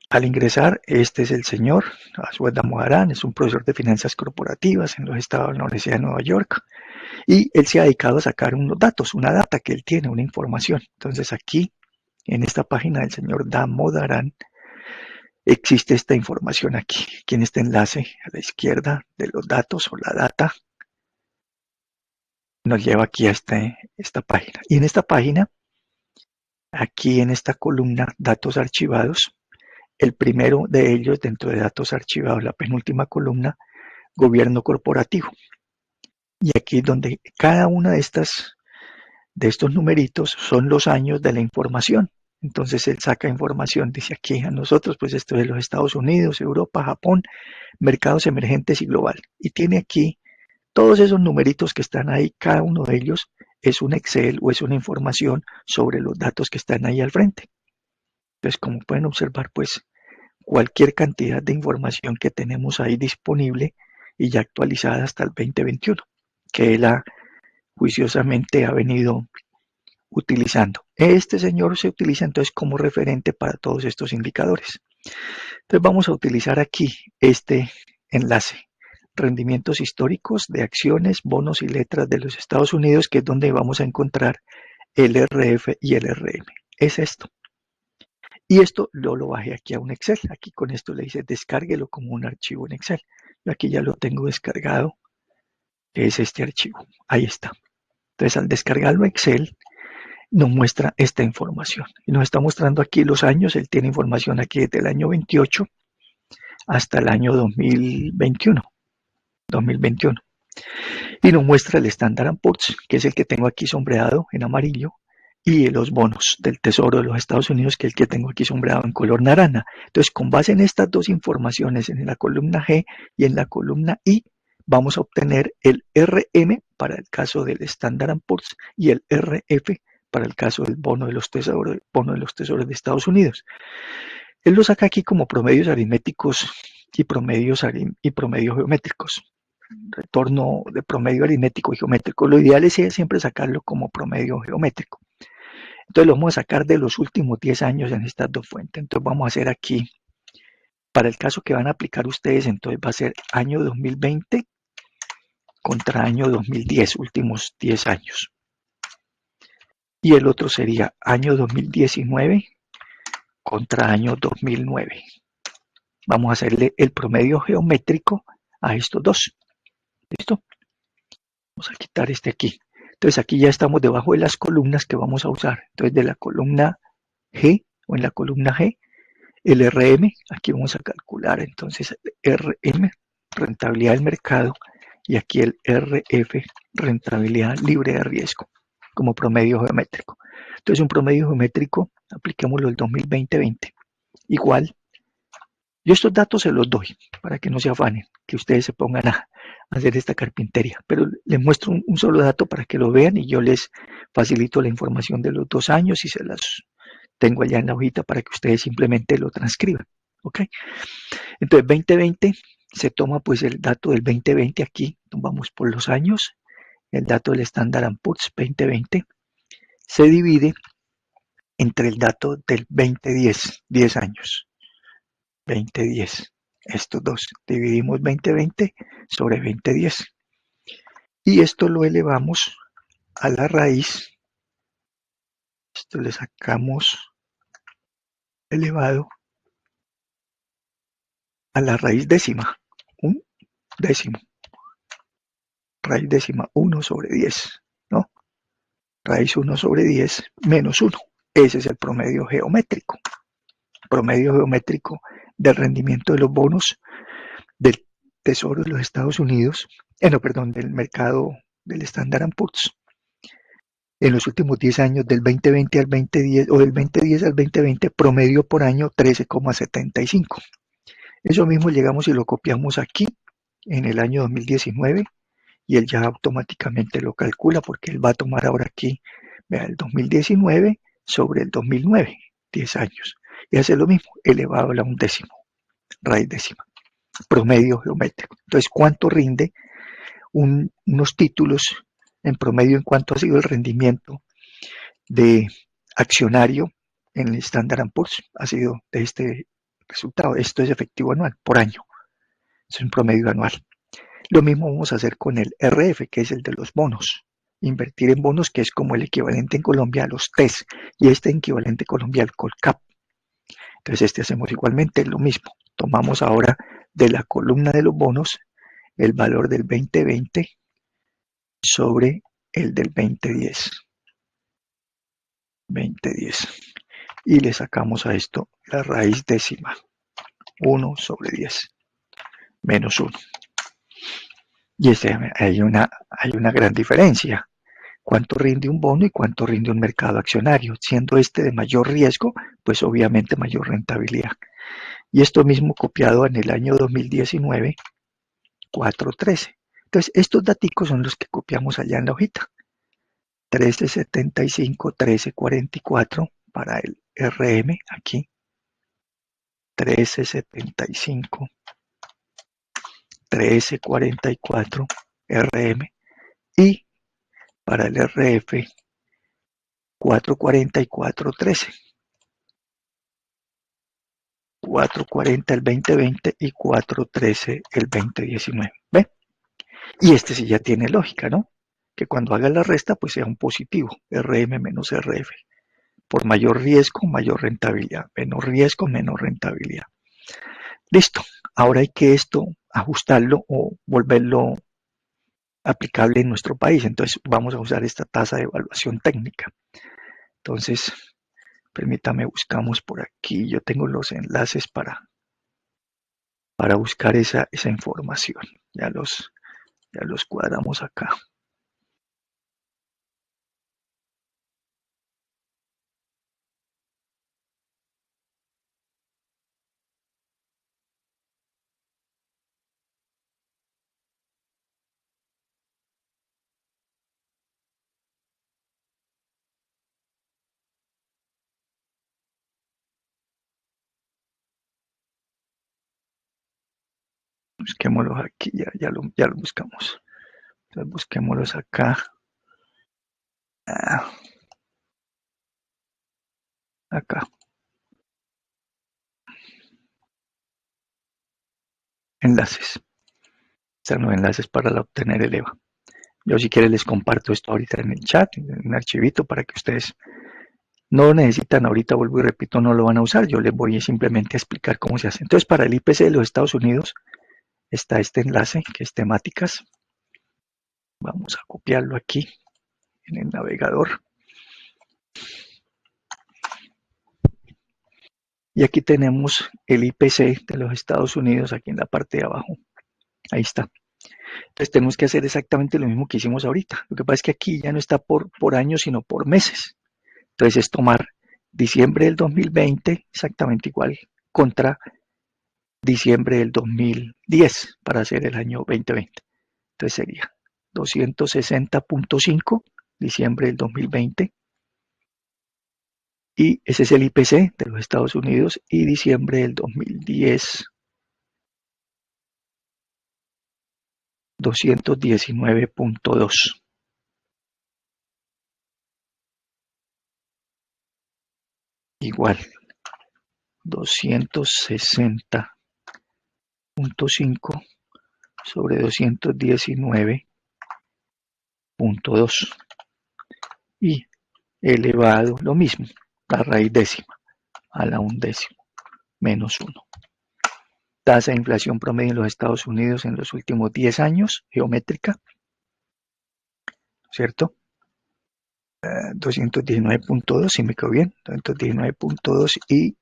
Al ingresar, este es el señor Asuel Damodaran, es un profesor de finanzas corporativas en los estados de la Universidad de Nueva York, y él se ha dedicado a sacar unos datos, una data que él tiene, una información. Entonces aquí, en esta página del señor Damodaran, existe esta información aquí. Aquí en este enlace a la izquierda de los datos o la data, nos lleva aquí a esta página. Y en esta página, aquí en esta columna, datos archivados, el primero de ellos dentro de datos archivados, la penúltima columna, gobierno corporativo. Y aquí es donde cada una de estos numeritos son los años de la información. Entonces él saca información, dice aquí a nosotros, pues esto es de los Estados Unidos, Europa, Japón, mercados emergentes y global. Y tiene aquí todos esos numeritos que están ahí, cada uno de ellos es un Excel o es una información sobre los datos que están ahí al frente. Entonces, como pueden observar, pues cualquier cantidad de información que tenemos ahí disponible y ya actualizada hasta el 2021, que él juiciosamente ha venido utilizando. Este señor se utiliza entonces como referente para todos estos indicadores. Entonces vamos a utilizar aquí este enlace, rendimientos históricos de acciones, bonos y letras de los Estados Unidos, que es donde vamos a encontrar el RF y el RM. Es esto. Y esto yo lo bajé aquí a un Excel. Aquí con esto le dice descárguelo como un archivo en Excel. Yo aquí ya lo tengo descargado. Es este archivo. Ahí está. Entonces al descargarlo a Excel, nos muestra esta información. Y nos está mostrando aquí los años. Él tiene información aquí desde el año 28 hasta el año 2021. Y nos muestra el Standard & Poor's, que es el que tengo aquí sombreado en amarillo, y los bonos del Tesoro de los Estados Unidos, que es el que tengo aquí sombreado en color naranja. Entonces, con base en estas dos informaciones, en la columna G y en la columna I, vamos a obtener el RM para el caso del Standard & Poor's y el RF para el caso del bono de los tesoros de Estados Unidos. Él lo saca aquí como promedios aritméticos y promedios geométricos. Retorno de promedio aritmético y geométrico. Lo ideal es siempre sacarlo como promedio geométrico. Entonces lo vamos a sacar de los últimos 10 años en estas dos fuentes. Entonces vamos a hacer aquí, para el caso que van a aplicar ustedes, entonces va a ser año 2020 contra año 2010, últimos 10 años. Y el otro sería año 2019 contra año 2009. Vamos a hacerle el promedio geométrico a estos dos. ¿Listo? Vamos a quitar este aquí. Entonces aquí ya estamos debajo de las columnas que vamos a usar. Entonces de la columna G o en la columna G, el RM, aquí vamos a calcular entonces RM, rentabilidad del mercado, y aquí el RF, rentabilidad libre de riesgo, como promedio geométrico. Entonces un promedio geométrico, apliquémoslo el 2020-20. Igual, yo estos datos se los doy para que no se afanen, que ustedes se pongan a hacer esta carpintería, pero les muestro un solo dato para que lo vean y yo les facilito la información de los 2 años y se las tengo allá en la hojita para que ustedes simplemente lo transcriban. ¿Ok? Entonces 2020 se toma pues el dato del 2020 aquí, vamos por los años, el dato del Standard & Poor's 2020 se divide entre el dato del 2010, 10 años, 2010. Estos dos, dividimos 2020 sobre 2010. Y esto lo elevamos a la raíz. Esto le sacamos elevado a la raíz décima. Un décimo. Raíz décima 1 sobre 10. ¿No? Raíz 1 sobre 10 menos 1. Ese es el promedio geométrico. Promedio geométrico del rendimiento de los bonos del Tesoro de los Estados Unidos, del mercado del Standard & Poor's. En los últimos 10 años, del 2020 al 2010 o del 2010 al 2020, promedio por año 13,75. Eso mismo llegamos y lo copiamos aquí en el año 2019 y él ya automáticamente lo calcula porque él va a tomar ahora aquí, vea, el 2019 sobre el 2009, 10 años. Y hace lo mismo, elevado a la undécimo, raíz décima, promedio geométrico. Entonces, ¿cuánto rinde unos títulos en promedio en cuanto ha sido el rendimiento de accionario en el Standard & Poor's? Ha sido de este resultado. Esto es efectivo anual, por año. Es un promedio anual. Lo mismo vamos a hacer con el RF, que es el de los bonos. Invertir en bonos, que es como el equivalente en Colombia a los TES, y este equivalente Colombia al Colcap. Entonces hacemos igualmente lo mismo. Tomamos ahora de la columna de los bonos el valor del 2020 sobre el del 2010. 2010. Y le sacamos a esto la raíz décima. 1 sobre 10 menos 1. Y hay una gran diferencia. ¿Cuánto rinde un bono y cuánto rinde un mercado accionario? Siendo este de mayor riesgo, pues obviamente mayor rentabilidad. Y esto mismo copiado en el año 2019, 4.13. Entonces, estos datos son los que copiamos allá en la hojita. 13.75, 13.44 para el RM aquí. 13.75, 13.44 RM y para el RF 4.40 y 4.13. 4.40 el 2020 y 4.13 el 2019. ¿Ve? Y este sí ya tiene lógica, ¿no? Que cuando haga la resta, pues sea un positivo, RM menos RF. Por mayor riesgo, mayor rentabilidad. Menos riesgo, menos rentabilidad. Listo. Ahora hay que esto ajustarlo o volverlo aplicable en nuestro país. Entonces vamos a usar esta tasa de evaluación técnica. Entonces, permítame, buscamos por aquí. Yo tengo los enlaces para buscar esa información. Ya los cuadramos acá. Busquémoslos aquí, ya lo buscamos. Entonces busquémoslos acá. Acá. Enlaces. Están los enlaces para obtener el EVA. Yo si quieren les comparto esto ahorita en el chat, en un archivito para que ustedes no necesitan, ahorita vuelvo y repito, no lo van a usar, yo les voy simplemente a explicar cómo se hace. Entonces para el IPC de los Estados Unidos está este enlace que es temáticas. Vamos a copiarlo aquí en el navegador. Y aquí tenemos el IPC de los Estados Unidos aquí en la parte de abajo. Ahí está. Entonces tenemos que hacer exactamente lo mismo que hicimos ahorita. Lo que pasa es que aquí ya no está por años, sino por meses. Entonces es tomar diciembre del 2020, exactamente igual, contra diciembre del 2010 para hacer el año 2020. Entonces sería 260.5, diciembre del 2020. Y ese es el IPC de los Estados Unidos y diciembre del 2010, 219.2. Igual, 260.5 sobre 219.2 y elevado, lo mismo, la raíz décima a la undécima, menos 1. Tasa de inflación promedio en los Estados Unidos en los últimos 10 años, geométrica, ¿cierto? 219.2, si me quedó bien, 219.2 y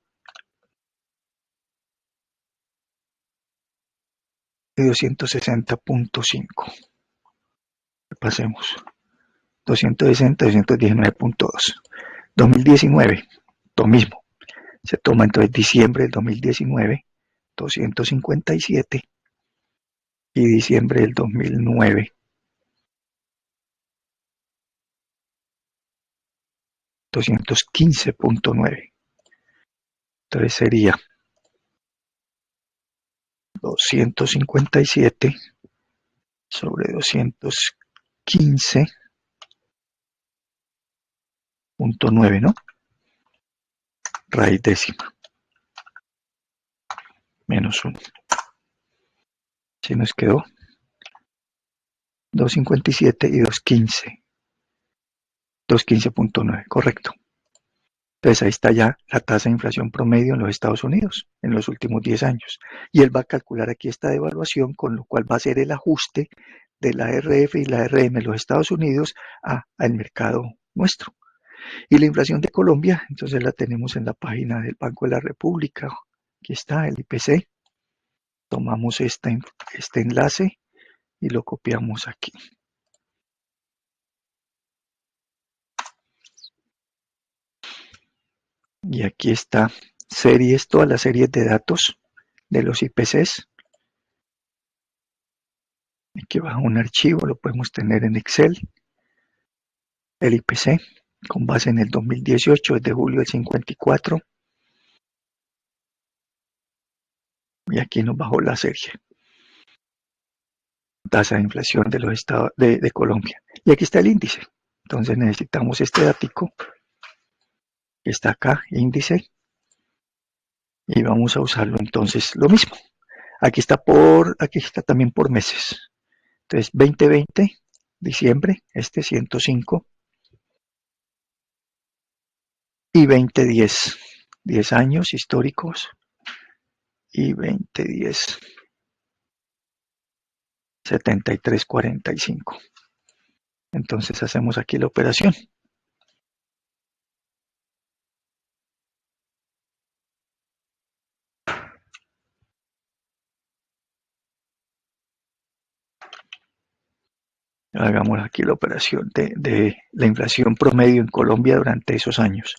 260.5. Pasemos. 260, 219.2. 2019, lo mismo. Se toma entonces diciembre del 2019, 257, y diciembre del 2009, 215.9. Entonces sería 257 sobre 215.9, ¿no? Raíz décima. Menos 1. Si nos quedó 257 y 215. 215.9, correcto. Entonces ahí está ya la tasa de inflación promedio en los Estados Unidos en los últimos 10 años. Y él va a calcular aquí esta devaluación, con lo cual va a ser el ajuste de la RF y la RM de los Estados Unidos al mercado nuestro. Y la inflación de Colombia, entonces la tenemos en la página del Banco de la República. Aquí está el IPC. Tomamos este enlace y lo copiamos aquí. Y aquí está todas las series de datos de los IPCs. Aquí bajo un archivo, lo podemos tener en Excel. El IPC, con base en el 2018, es de julio del 54. Y aquí nos bajó la serie. Tasa de inflación de los estados de Colombia. Y aquí está el índice. Entonces necesitamos este datico que está acá, índice. Y vamos a usarlo entonces lo mismo. Aquí está también por meses. Entonces 2020, diciembre, 105. Y 2010, 10 años históricos. Y 2010, 73.45. Entonces hacemos aquí la operación. Hagamos aquí la operación de la inflación promedio en Colombia durante esos años.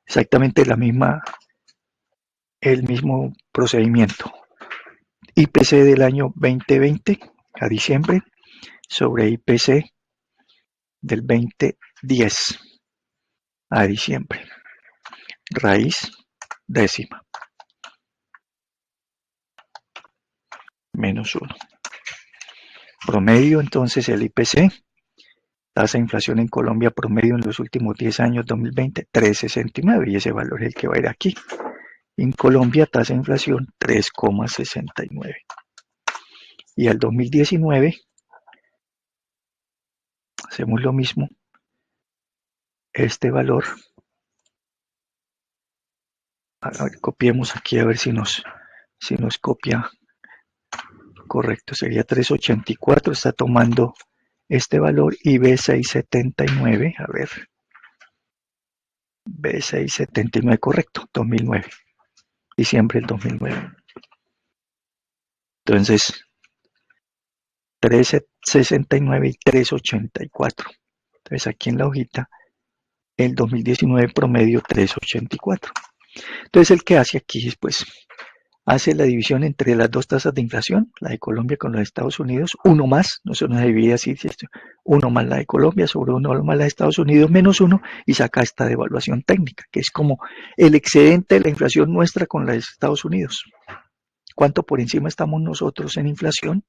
Exactamente el mismo procedimiento. IPC del año 2020 a diciembre sobre IPC del 2010 a diciembre. Raíz décima. Menos 1. Promedio entonces el IPC. Tasa de inflación en Colombia promedio en los últimos 10 años 2020, 3,69, y ese valor es el que va a ir aquí. En Colombia, tasa de inflación 3,69. Y al 2019, hacemos lo mismo. Este valor, a ver, copiemos aquí a ver si nos copia correcto. Sería 3,84, está tomando este valor y B679, a ver. B679, correcto, 2009. Diciembre del 2009. Entonces, 3,69 y 3,84. Entonces, aquí en la hojita, el 2019 promedio 3,84. Entonces, el que hace aquí es, pues, hace la división entre las dos tasas de inflación, la de Colombia con la de Estados Unidos, uno más, no se nos divide así, uno más la de Colombia sobre uno más la de Estados Unidos menos uno, y saca esta devaluación técnica, que es como el excedente de la inflación nuestra con la de Estados Unidos. ¿Cuánto por encima estamos nosotros en inflación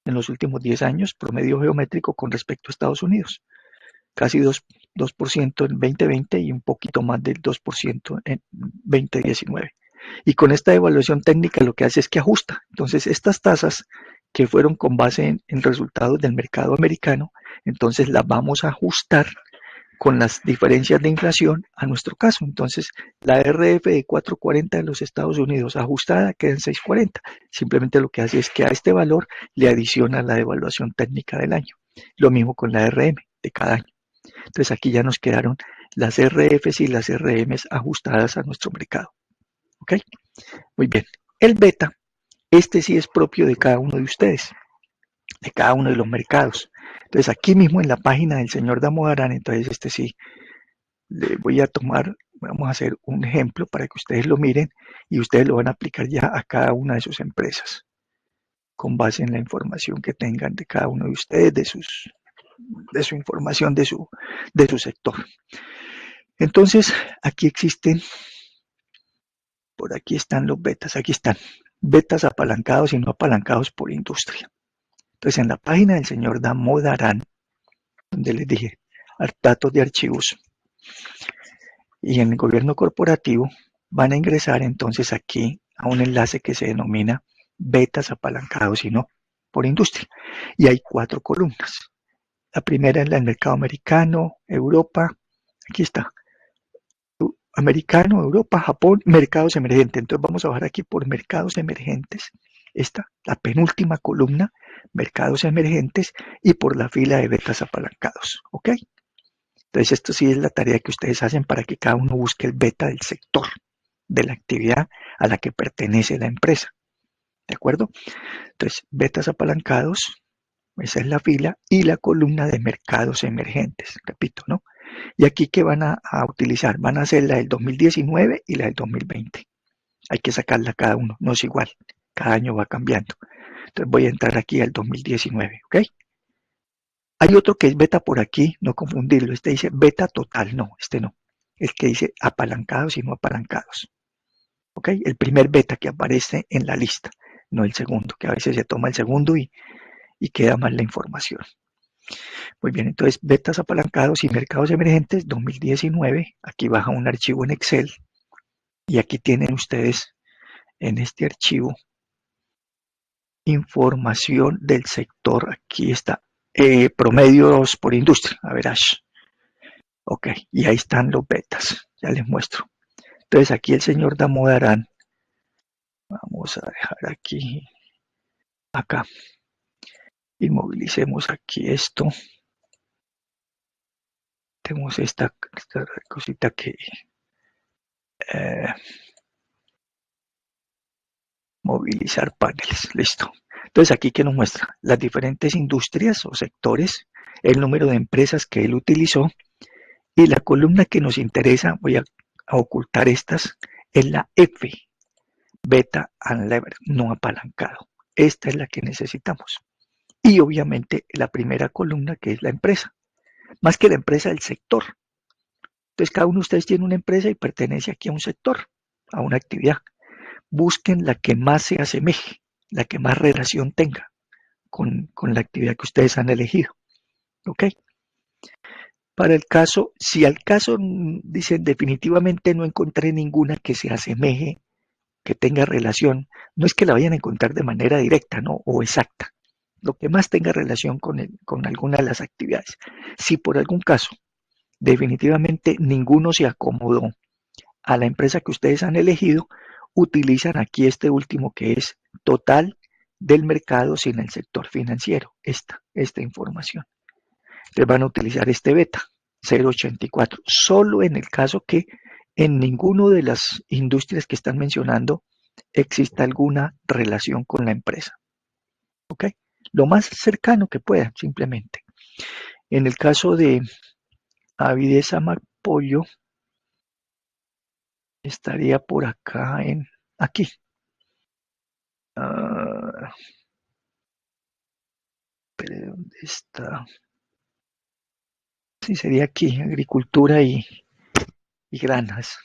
en los últimos 10 años, promedio geométrico con respecto a Estados Unidos? Casi 2% en 2020 y un poquito más del 2% en 2019. Y con esta evaluación técnica lo que hace es que ajusta. Entonces, estas tasas que fueron con base en resultados del mercado americano, entonces las vamos a ajustar con las diferencias de inflación a nuestro caso. Entonces, la RF de 4,40 de los Estados Unidos ajustada queda en 6,40. Simplemente lo que hace es que a este valor le adiciona la devaluación técnica del año. Lo mismo con la RM de cada año. Entonces, aquí ya nos quedaron las RFs y las RMs ajustadas a nuestro mercado. ¿Ok? Muy bien. El beta, este sí es propio de cada uno de ustedes, de cada uno de los mercados. Entonces, aquí mismo en la página del señor Damodaran, entonces este sí, le voy a tomar, vamos a hacer un ejemplo para que ustedes lo miren y ustedes lo van a aplicar ya a cada una de sus empresas, con base en la información que tengan de cada uno de ustedes, de su información, de su sector. Entonces, aquí existen, por aquí están los betas, aquí están, betas apalancados y no apalancados por industria. Entonces, en la página del señor Damodaran, donde les dije, datos de archivos, y en el gobierno corporativo, van a ingresar entonces aquí a un enlace que se denomina betas apalancados y no por industria. Y hay 4 columnas. La primera es la del mercado americano, Europa, aquí está, americano, Europa, Japón, mercados emergentes. Entonces vamos a bajar aquí por mercados emergentes. Esta, la penúltima columna, mercados emergentes, y por la fila de betas apalancados. ¿Ok? Entonces esto sí es la tarea que ustedes hacen para que cada uno busque el beta del sector, de la actividad a la que pertenece la empresa. ¿De acuerdo? Entonces, betas apalancados, esa es la fila, y la columna de mercados emergentes. Repito, ¿no? Y aquí, ¿qué van a utilizar? Van a hacer la del 2019 y la del 2020. Hay que sacarla cada uno, no es igual. Cada año va cambiando. Entonces voy a entrar aquí al 2019, ¿ok? Hay otro que es beta por aquí, no confundirlo. Este dice beta total, no, este no. El que dice apalancados y no apalancados. ¿Ok? El primer beta que aparece en la lista, no el segundo, que a veces se toma el segundo y queda mal la información. Muy bien, entonces betas apalancados y mercados emergentes 2019. Aquí baja un archivo en Excel y aquí tienen ustedes en este archivo información del sector. Aquí está promedios por industria, average. Ok, y ahí están los betas, ya les muestro. Entonces aquí el señor Damodaran, vamos a dejar aquí, acá, inmovilicemos aquí esto. Tenemos esta cosita que Movilizar paneles, listo. Entonces aquí que nos muestra las diferentes industrias o sectores, el número de empresas que él utilizó y la columna que nos interesa, voy a ocultar estas, es la F, beta unlevered, no apalancado. Esta es la que necesitamos. Y obviamente la primera columna que es la empresa, más que la empresa, el sector. Entonces cada uno de ustedes tiene una empresa y pertenece aquí a un sector, a una actividad. Busquen la que más se asemeje, la que más relación tenga con la actividad que ustedes han elegido. ¿Ok? Para el caso, si al caso dicen definitivamente no encontré ninguna que se asemeje, que tenga relación, no es que la vayan a encontrar de manera directa, ¿no? O exacta. Lo que más tenga relación con alguna de las actividades. Si por algún caso definitivamente ninguno se acomodó a la empresa que ustedes han elegido, utilizan aquí este último que es total del mercado sin el sector financiero, esta información. Entonces van a utilizar este beta 0.84, solo en el caso que en ninguno de las industrias que están mencionando exista alguna relación con la empresa. ¿Ok? Lo más cercano que puedan, simplemente. En el caso de Avidez Amapollo, estaría por acá aquí. Pero ¿dónde está? Sí, sería aquí, agricultura y granjas.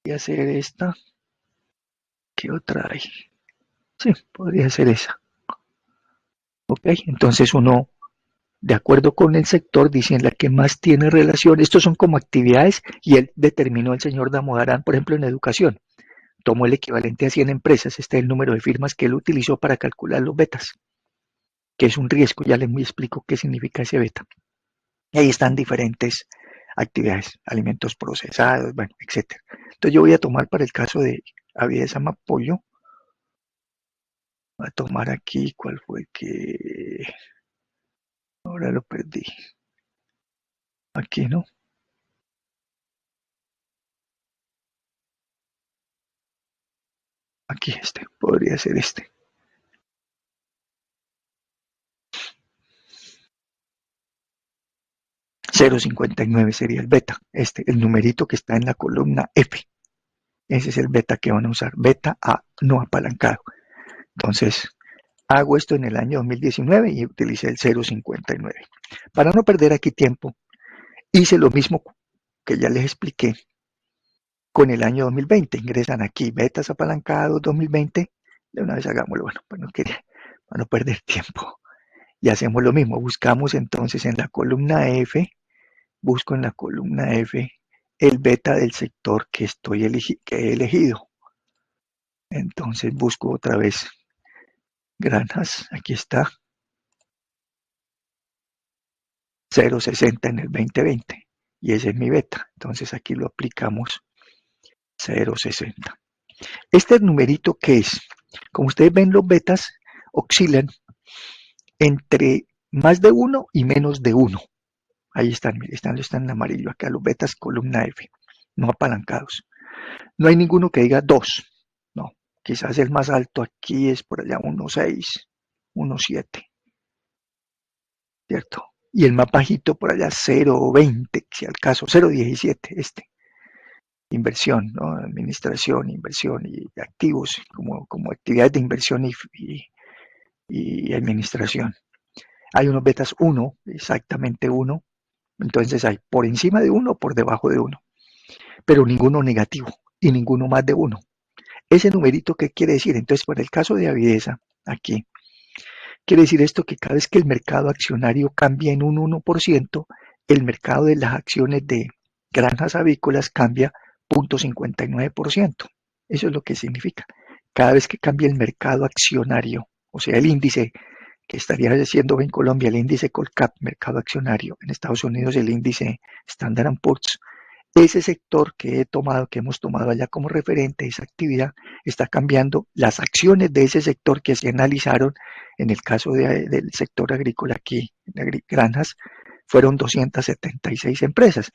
Podría ser esta. ¿Qué otra hay? Sí, podría ser esa. Ok, entonces uno, de acuerdo con el sector, dice en la que más tiene relación. Estos son como actividades y él determinó, el señor Damodarán, por ejemplo, en educación. Tomó el equivalente a 100 empresas. Este es el número de firmas que él utilizó para calcular los betas, que es un riesgo. Ya les explico qué significa ese beta. Y ahí están diferentes actividades, alimentos procesados, bueno, etc. Entonces yo voy a tomar para el caso de Avidez Amapollo, voy a tomar aquí, ¿cuál fue que ahora lo perdí? Aquí, ¿no? Aquí podría ser este. .059 sería el beta, el numerito que está en la columna F. Ese es el beta que van a usar, beta A no apalancado. Entonces, hago esto en el año 2019 y utilicé el 0.59. Para no perder aquí tiempo, hice lo mismo que ya les expliqué con el año 2020. Ingresan aquí, betas apalancados 2020. De una vez hagámoslo, bueno, pues no quería, para no perder tiempo. Y hacemos lo mismo, buscamos entonces en la columna F, busco en la columna F el beta del sector que he elegido. Entonces busco otra vez granjas, aquí está, 0.60 en el 2020 y ese es mi beta. Entonces aquí lo aplicamos 0.60. Este numerito que es, como ustedes ven, los betas oscilan entre más de 1 y menos de 1. Ahí están en amarillo, acá los betas columna F, no apalancados. No hay ninguno que diga 2, no. Quizás el más alto aquí es por allá 1.6, 1.7, ¿cierto? Y el más bajito por allá 0.20, si al caso, 0.17 inversión, ¿no? Administración, inversión y activos como actividades de inversión y administración. Hay unos betas 1, exactamente 1, entonces hay por encima de 1 o por debajo de 1, pero ninguno negativo y ninguno más de 1. Ese numerito, ¿qué quiere decir? Entonces, por el caso de Avideza, aquí, quiere decir esto que cada vez que el mercado accionario cambia en un 1%, el mercado de las acciones de granjas avícolas cambia 0.59%. Eso es lo que significa. Cada vez que cambia el mercado accionario, o sea, el índice que estaría siendo en Colombia, el índice Colcap, mercado accionario, en Estados Unidos el índice Standard & Poor's, ese sector que hemos tomado allá como referente, esa actividad, está cambiando. Las acciones de ese sector que se analizaron, en el caso del sector agrícola aquí, de granjas, fueron 276 empresas.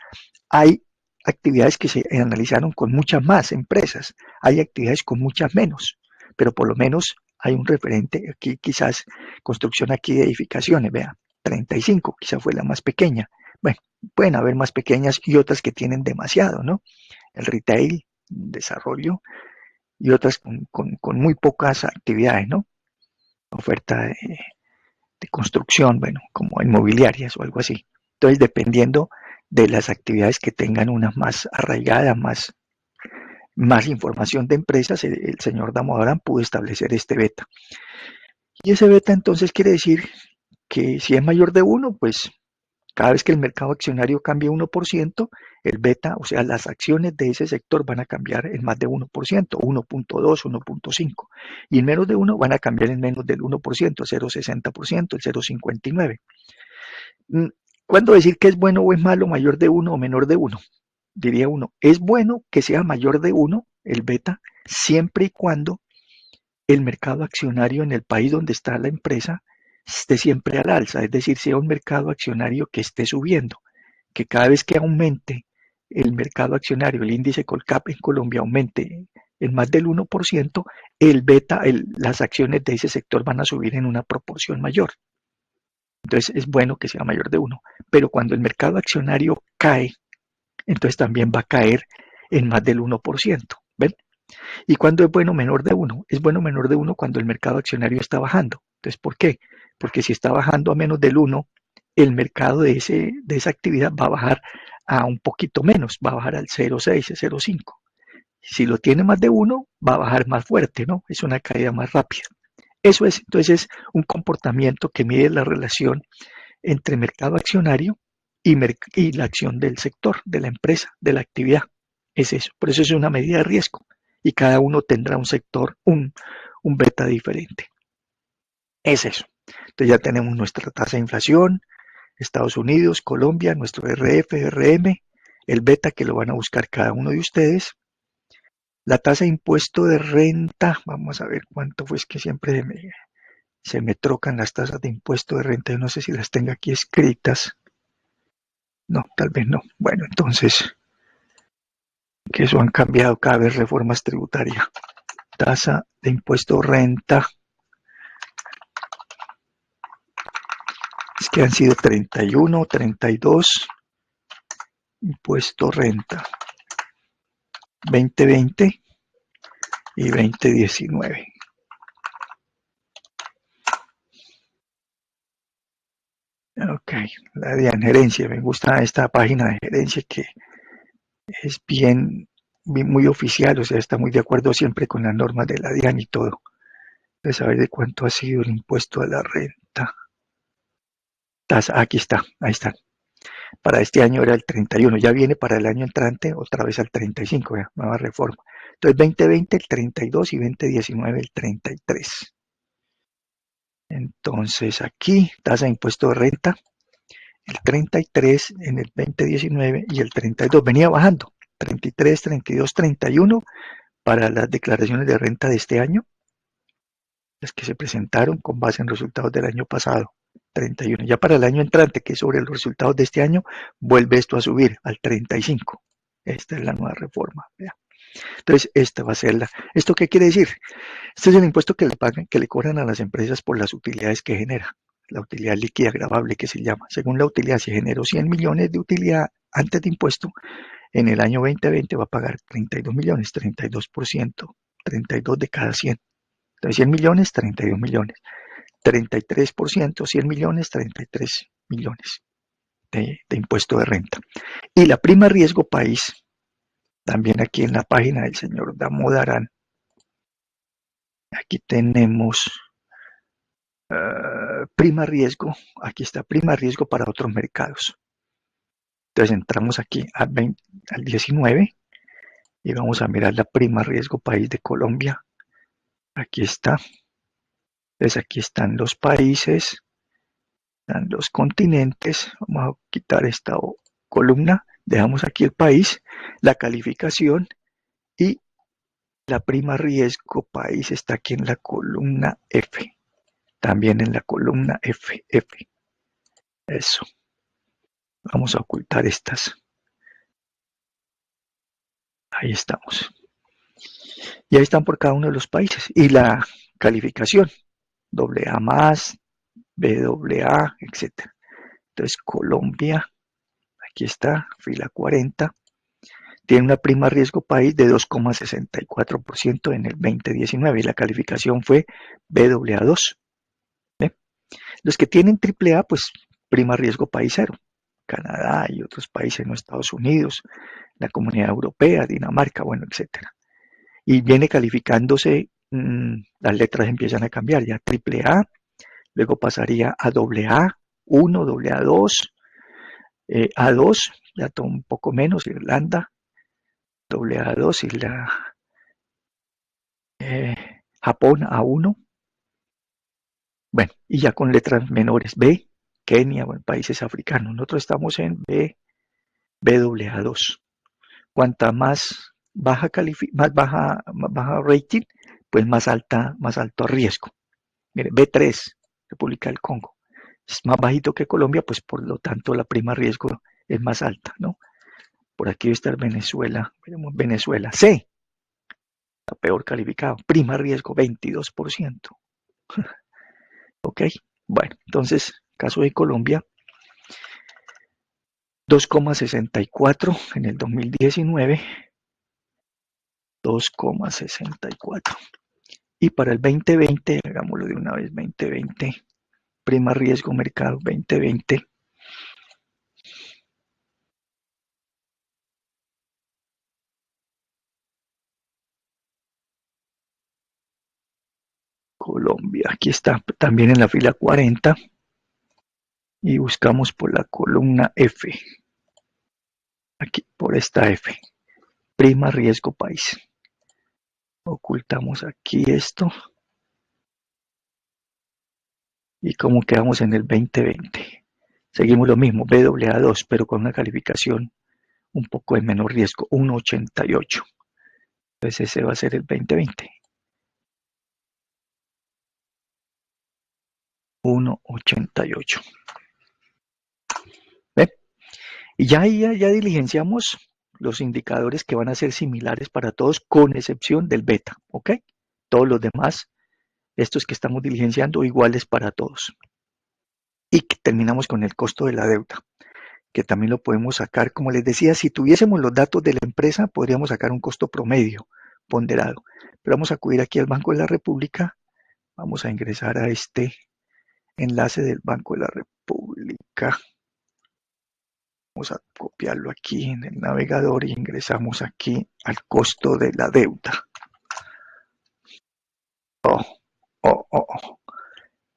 Hay actividades que se analizaron con muchas más empresas, hay actividades con muchas menos, pero por lo menos hay un referente aquí, quizás construcción aquí de edificaciones, vea, 35, quizás fue la más pequeña. Bueno, pueden haber más pequeñas y otras que tienen demasiado, ¿no? El retail, desarrollo y otras con muy pocas actividades, ¿no? Oferta de construcción, bueno, como inmobiliarias o algo así. Entonces, dependiendo de las actividades que tengan unas más arraigadas, más información de empresas, el señor Damodaran pudo establecer este beta. Y ese beta entonces quiere decir que si es mayor de 1, pues cada vez que el mercado accionario cambie 1%, el beta, o sea, las acciones de ese sector van a cambiar en más de 1%, 1.2, 1.5. Y en menos de 1 van a cambiar en menos del 1%, 0.60%, el 0.59. ¿Cuándo decir que es bueno o es malo mayor de 1 o menor de 1? Diría uno, es bueno que sea mayor de 1, el beta, siempre y cuando el mercado accionario en el país donde está la empresa esté siempre al alza, es decir, sea un mercado accionario que esté subiendo, que cada vez que aumente el mercado accionario, el índice Colcap en Colombia aumente en más del 1%, el beta, las acciones de ese sector van a subir en una proporción mayor. Entonces es bueno que sea mayor de 1, pero cuando el mercado accionario cae, entonces también va a caer en más del 1%. ¿Ven? ¿Y cuándo es bueno menor de 1? Es bueno menor de 1 cuando el mercado accionario está bajando. Entonces, ¿por qué? Porque si está bajando a menos del 1, el mercado de esa actividad va a bajar a un poquito menos, va a bajar al 0.6, 0.5. Si lo tiene más de 1, va a bajar más fuerte, ¿no? Es una caída más rápida. Eso es, entonces, un comportamiento que mide la relación entre mercado accionario y la acción del sector, de la empresa, de la actividad. Es eso. Por eso es una medida de riesgo. Y cada uno tendrá un sector, un beta diferente. Es eso. Entonces ya tenemos nuestra tasa de inflación, Estados Unidos, Colombia, nuestro RF, RM, el beta que lo van a buscar cada uno de ustedes. La tasa de impuesto de renta, vamos a ver cuánto fue, es que siempre se me trocan las tasas de impuesto de renta, yo no sé si las tengo aquí escritas. No, tal vez no. Bueno, entonces, que eso han cambiado cada vez reformas tributarias. Tasa de impuesto renta, es que han sido 31, 32, impuesto renta, 2020 y 2019. Ok, la DIAN gerencia, me gusta esta página de gerencia que es bien, muy oficial, o sea, está muy de acuerdo siempre con las normas de la DIAN y todo. De saber de cuánto ha sido el impuesto a la renta. Tasa, aquí está, ahí está. Para este año era el 31, ya viene para el año entrante otra vez al 35, ¿ya? Nueva reforma. Entonces 2020 el 32 y 2019 el 33. Entonces aquí, tasa de impuesto de renta, el 33 en el 2019 y el 32 venía bajando, 33, 32, 31 para las declaraciones de renta de este año, las que se presentaron con base en resultados del año pasado, 31. Ya para el año entrante, que es sobre los resultados de este año, vuelve esto a subir al 35. Esta es la nueva reforma. ¿Vea? Entonces, esta va a ser ¿Esto qué quiere decir? Este es el impuesto que le pagan, que le cobran a las empresas por las utilidades que genera. La utilidad líquida gravable que se llama. Según la utilidad, si generó 100 millones de utilidad antes de impuesto, en el año 2020 va a pagar 32 millones, 32%, 32 de cada 100. Entonces 100 millones, 32 millones. 33%, 100 millones, 33 millones de impuesto de renta. Y la prima riesgo país, también aquí en la página del señor Damodaran, aquí tenemos prima riesgo, aquí está prima riesgo para otros mercados. Entonces entramos aquí al 19 y vamos a mirar la prima riesgo país de Colombia. Aquí está. Entonces aquí están los países, están los continentes. Vamos a quitar esta columna. Dejamos aquí el país, la calificación y la prima riesgo país está aquí en la columna F. También en la columna F. Eso. Vamos a ocultar estas. Ahí estamos. Y ahí están por cada uno de los países. Y la calificación, AA más, BAA, etc. Entonces Colombia, aquí está, fila 40, tiene una prima riesgo país de 2,64% en el 2019 y la calificación fue BAA2. ¿Ve? Los que tienen AAA, pues prima riesgo país cero. Canadá y otros países, no Estados Unidos, la Comunidad Europea, Dinamarca, bueno, etcétera. Y viene calificándose, las letras empiezan a cambiar, ya AAA, luego pasaría a AA, 1, AA2, A2, ya todo un poco menos, Irlanda, AA2 y Japón A1, bueno, y ya con letras menores, B, Kenia, bueno, países africanos. Nosotros estamos en BAA2. Cuanta más baja rating, pues más alto riesgo. Mire, B3, República del Congo, es más bajito que Colombia, pues por lo tanto la prima riesgo es más alta, ¿no? Por aquí debe estar Venezuela, veremos Venezuela, C, la peor calificado, prima riesgo 22%. Ok, bueno, entonces, caso de Colombia, 2,64 en el 2019, 2,64. Y para el 2020, hagámoslo de una vez, 2020, prima riesgo mercado 2020, Colombia, aquí está, también en la fila 40, y buscamos por la columna F, aquí por esta F, prima riesgo país. Ocultamos aquí esto, y como quedamos en el 2020. Seguimos lo mismo, BAA2, pero con una calificación un poco de menor riesgo, 1,88. Entonces ese va a ser el 2020. 1,88. ¿Ven? Y ya diligenciamos los indicadores que van a ser similares para todos, con excepción del beta, ¿ok? Todos los demás, estos que estamos diligenciando, iguales para todos. Y terminamos con el costo de la deuda, que también lo podemos sacar. Como les decía, si tuviésemos los datos de la empresa, podríamos sacar un costo promedio ponderado. Pero vamos a acudir aquí al Banco de la República. Vamos a ingresar a este enlace del Banco de la República. Vamos a copiarlo aquí en el navegador y ingresamos aquí al costo de la deuda.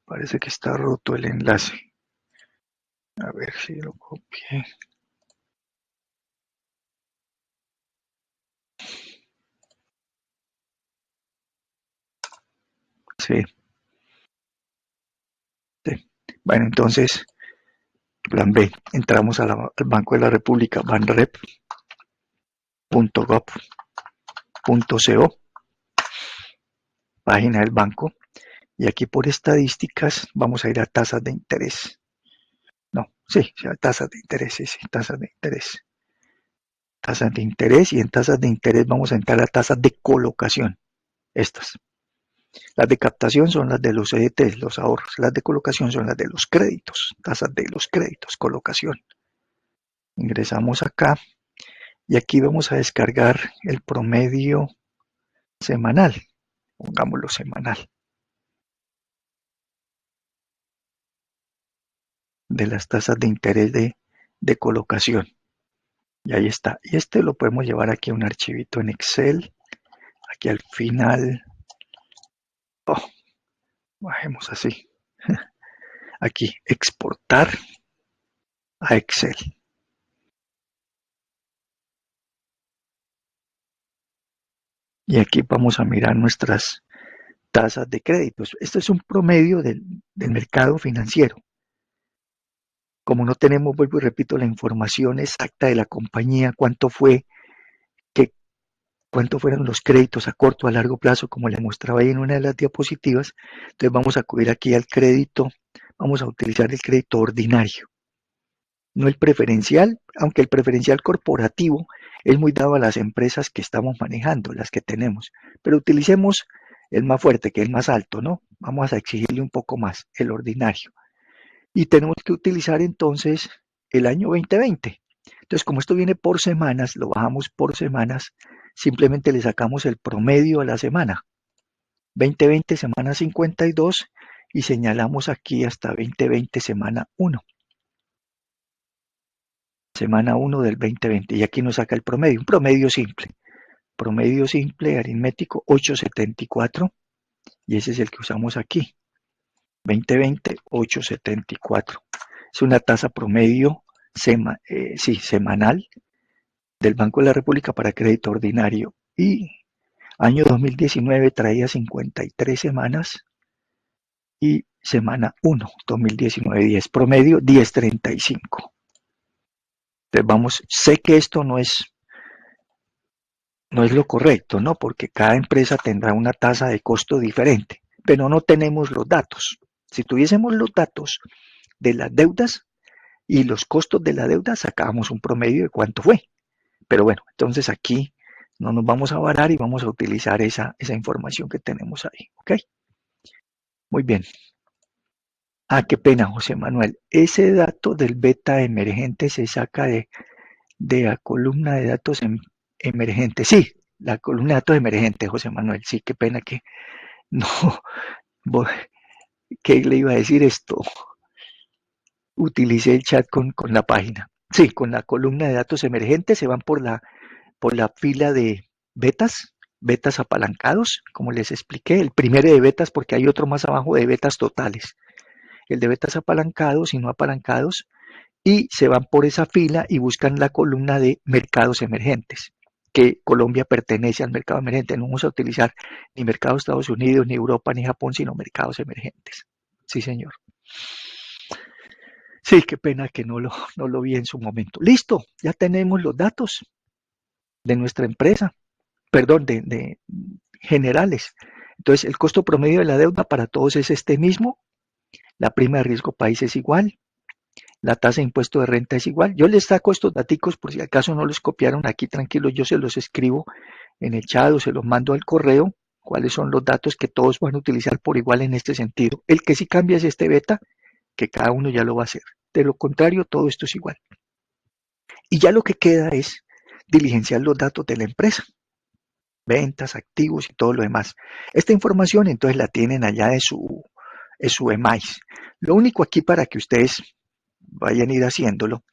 Parece que está roto el enlace. A ver si lo copié. Sí. Bueno, entonces, plan B, entramos al Banco de la República, banrep.gov.co, página del banco, y aquí por estadísticas vamos a ir a tasas de interés. No, sí, tasas de interés, sí, tasas de interés. Tasas de interés, y en tasas de interés vamos a entrar a tasas de colocación, estas. Las de captación son las de los CDTs, los ahorros. Las de colocación son las de los créditos, tasas de los créditos, colocación. Ingresamos acá y aquí vamos a descargar el promedio semanal. Pongámoslo semanal. De las tasas de interés de colocación. Y ahí está. Y este lo podemos llevar aquí a un archivito en Excel. Aquí al final. Bajemos así. Aquí, exportar a Excel. Y aquí vamos a mirar nuestras tasas de créditos. Esto es un promedio del mercado financiero. Como no tenemos, vuelvo y repito, la información exacta de la compañía, cuánto fueron los créditos a corto, a largo plazo, como les mostraba ahí en una de las diapositivas. Entonces vamos a acudir aquí al crédito, vamos a utilizar el crédito ordinario. no el preferencial, aunque el preferencial corporativo es muy dado a las empresas que estamos manejando, las que tenemos, pero utilicemos el más fuerte, que es el más alto, ¿no? Vamos a exigirle un poco más, el ordinario. Y tenemos que utilizar entonces el año 2020. Entonces, como esto viene por semanas, lo bajamos por semanas, simplemente le sacamos el promedio a la semana. 2020, semana 52, y señalamos aquí hasta 2020, semana 1. Semana 1 del 2020. Y aquí nos saca el promedio, un promedio simple. Promedio simple aritmético 874. Y ese es el que usamos aquí. 2020, 874. Es una tasa promedio semanal del Banco de la República para crédito ordinario. Y año 2019 traía 53 semanas y semana 1, 2019, 10. Promedio 1035. Entonces vamos, sé que esto no es lo correcto, ¿no? Porque cada empresa tendrá una tasa de costo diferente, pero no tenemos los datos. Si tuviésemos los datos de las deudas y los costos de la deuda, sacábamos un promedio de cuánto fue. Pero bueno, entonces aquí no nos vamos a varar y vamos a utilizar esa información que tenemos ahí, ¿ok? Muy bien. Ah, qué pena, José Manuel. Ese dato del beta emergente se saca de la columna de datos emergentes. Sí, la columna de datos emergentes, José Manuel. Sí, qué pena que no. ¿Qué le iba a decir esto? Utilicé el chat con la página. Sí, con la columna de datos emergentes se van por la fila de betas apalancados, como les expliqué. El primero de betas, porque hay otro más abajo de betas totales. El de betas apalancados y no apalancados, y se van por esa fila y buscan la columna de mercados emergentes, que Colombia pertenece al mercado emergente. No vamos a utilizar ni mercado Estados Unidos, ni Europa, ni Japón, sino mercados emergentes. Sí, señor. Sí, qué pena que no lo vi en su momento. Listo, ya tenemos los datos de nuestra empresa, perdón, de generales. Entonces, el costo promedio de la deuda para todos es este mismo. La prima de riesgo país es igual. La tasa de impuesto de renta es igual. Yo les saco estos daticos por si acaso no los copiaron aquí, tranquilos, yo se los escribo en el chat o se los mando al correo, cuáles son los datos que todos van a utilizar por igual en este sentido. El que sí cambia es este beta, que cada uno ya lo va a hacer. De lo contrario, todo esto es igual. Y ya lo que queda es diligenciar los datos de la empresa, ventas, activos y todo lo demás. Esta información entonces la tienen allá de su EMAIS. Lo único aquí para que ustedes vayan a ir haciéndolo.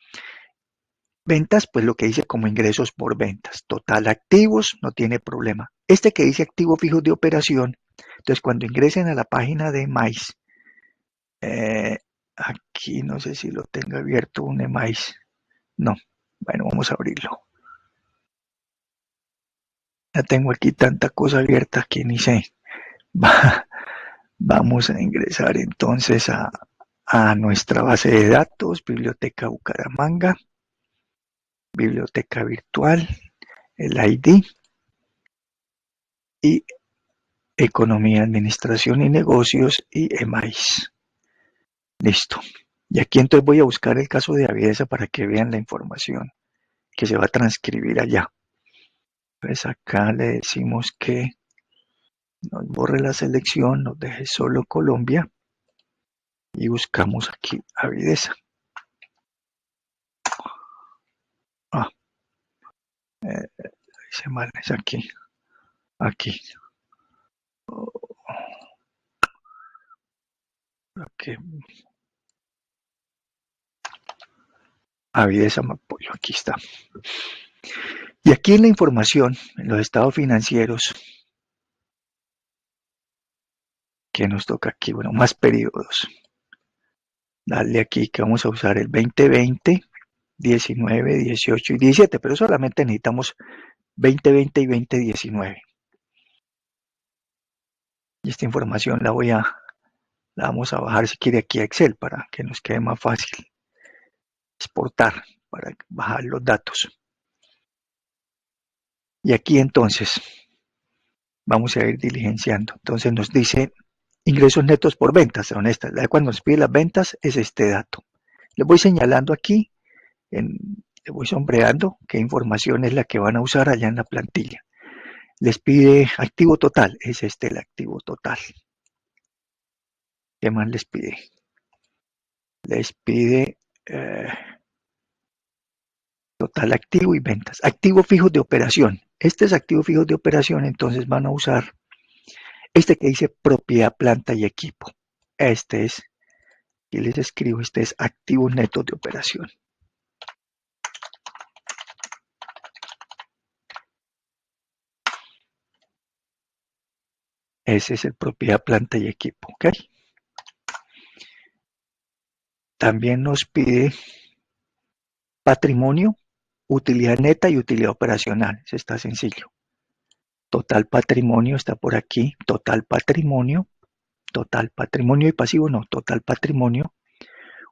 Ventas, pues lo que dice como ingresos por ventas. Total activos, no tiene problema. Este que dice activos fijos de operación, entonces cuando ingresen a la página de EMAIS, aquí no sé si lo tengo abierto un EMAIS. No, bueno, vamos a abrirlo. Ya tengo aquí tanta cosa abierta que ni sé. Vamos a ingresar entonces a nuestra base de datos, Biblioteca Bucaramanga, Biblioteca Virtual, el ID y Economía, Administración y Negocios y EMAIS. Listo. Y aquí entonces voy a buscar el caso de Avidesa para que vean la información que se va a transcribir allá. Pues acá le decimos que nos borre la selección, nos deje solo Colombia y buscamos aquí Avidesa. Dice mal, es aquí. Aquí. Aquí. Avidesa Mapoyo, aquí está. Y aquí en la información, en los estados financieros, que nos toca aquí, bueno, más periodos. Dale aquí que vamos a usar el 2020, 19, 18 y 17, pero solamente necesitamos 2020 y 2019. Y esta información la vamos a bajar si quiere aquí a Excel para que nos quede más fácil exportar, para bajar los datos. Y aquí entonces vamos a ir diligenciando. Entonces nos dice ingresos netos por ventas, honestas. Cuando nos pide las ventas es este dato. Les voy señalando aquí le voy sombreando qué información es la que van a usar allá en la plantilla. Les pide activo total, es este el activo total. ¿Qué más les pide? Les pide total activo y ventas. Activos fijos de operación. Este es activo fijos de operación, entonces van a usar este que dice propiedad, planta y equipo. Este es, y les escribo, este es activos netos de operación. Ese es el propiedad, planta y equipo, ¿ok? También nos pide patrimonio, utilidad neta y utilidad operacional. Eso está sencillo. Total patrimonio está por aquí. Total patrimonio y pasivo no, total patrimonio.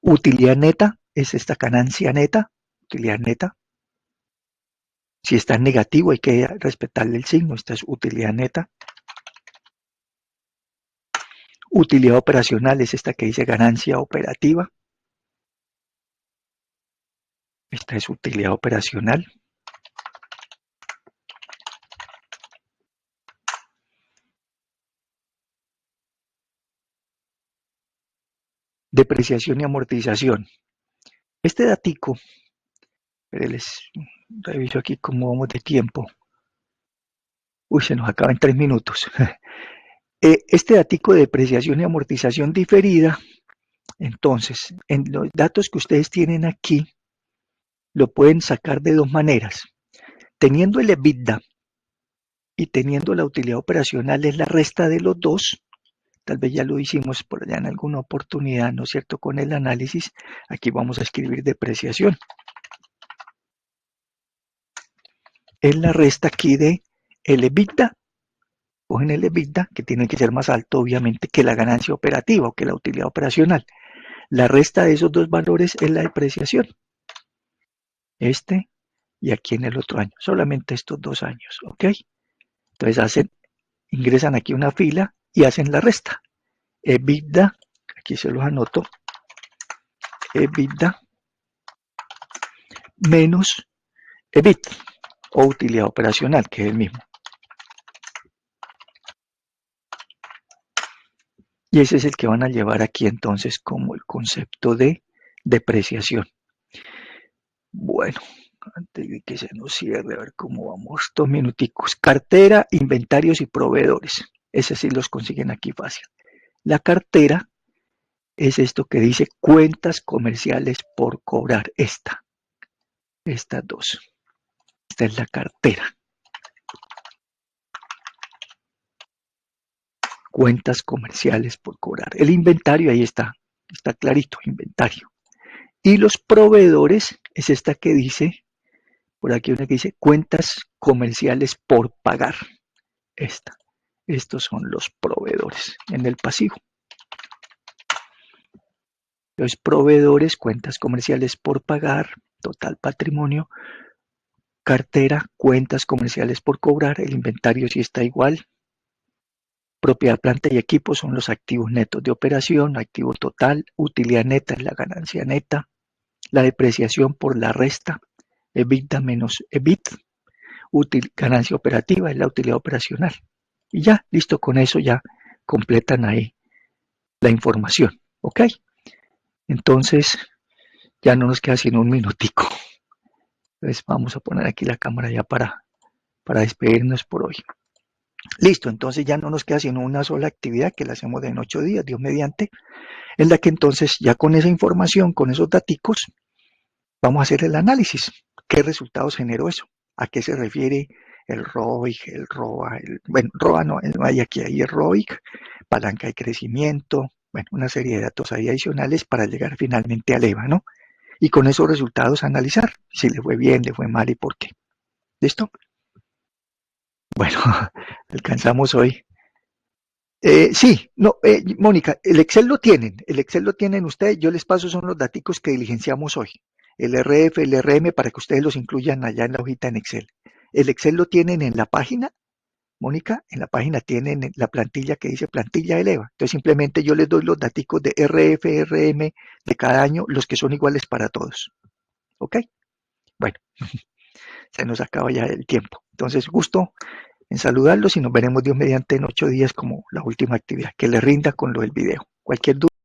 Utilidad neta es esta ganancia neta, utilidad neta. Si está en negativo hay que respetarle el signo, esta es utilidad neta. Utilidad operacional es esta que dice ganancia operativa. Esta es utilidad operacional. Depreciación y amortización. Este datico, les reviso aquí cómo vamos de tiempo. Uy, se nos acaba en 3 minutos. Este datico de depreciación y amortización diferida, entonces, en los datos que ustedes tienen aquí, lo pueden sacar de dos maneras. Teniendo el EBITDA y teniendo la utilidad operacional es la resta de los dos. Tal vez ya lo hicimos por allá en alguna oportunidad, ¿no es cierto? Con el análisis, aquí vamos a escribir depreciación. Es la resta aquí de el EBITDA. Cogen el EBITDA, que tiene que ser más alto, obviamente, que la ganancia operativa o que la utilidad operacional. La resta de esos dos valores es la depreciación. Este y aquí en el otro año. Solamente estos 2 años, ¿ok? Entonces ingresan aquí una fila y hacen la resta. EBITDA, aquí se los anoto, EBITDA menos EBIT o utilidad operacional, que es el mismo. Y ese es el que van a llevar aquí entonces como el concepto de depreciación. Bueno, antes de que se nos cierre, a ver cómo vamos, 2 minuticos. Cartera, inventarios y proveedores. Ese sí los consiguen aquí fácil. La cartera es esto que dice cuentas comerciales por cobrar. Estas dos. Esta es la cartera. Cuentas comerciales por cobrar. El inventario ahí está clarito, inventario. Y los proveedores es esta que dice, por aquí una que dice cuentas comerciales por pagar. Estos son los proveedores en el pasivo. Los proveedores, cuentas comerciales por pagar, total patrimonio, cartera, cuentas comerciales por cobrar, el inventario sí está igual. Propiedad, planta y equipo son los activos netos de operación, activo total, utilidad neta es la ganancia neta, la depreciación por la resta, EBITDA menos EBIT, ganancia operativa es la utilidad operacional. Y ya, listo, con eso ya completan ahí la información, ¿ok? Entonces, ya no nos queda sino un minutico. Entonces vamos a poner aquí la cámara ya para despedirnos por hoy. Listo, entonces ya no nos queda sino una sola actividad que la hacemos en 8 días, Dios mediante, en la que entonces ya con esa información, con esos daticos, vamos a hacer el análisis. ¿Qué resultados generó eso? ¿A qué se refiere el ROIC, el ROA? Bueno, ROA no hay aquí, hay el ROIC, palanca de crecimiento, bueno, una serie de datos ahí adicionales para llegar finalmente al EVA, ¿no? Y con esos resultados analizar si le fue bien, le fue mal y por qué. ¿Listo? Bueno, alcanzamos hoy. Sí, no, Mónica, el Excel lo tienen ustedes, yo les paso son los datos que diligenciamos hoy, el RF, el RM, para que ustedes los incluyan allá en la hojita en Excel. El Excel lo tienen en la página, Mónica, en la página tienen la plantilla que dice plantilla de EVA, entonces simplemente yo les doy los datos de RF, RM de cada año, los que son iguales para todos. ¿Ok? Bueno, se nos acaba ya el tiempo. Entonces, gusto en saludarlos y nos veremos Dios mediante en 8 días como la última actividad. Que les rinda con lo del video. Cualquier duda.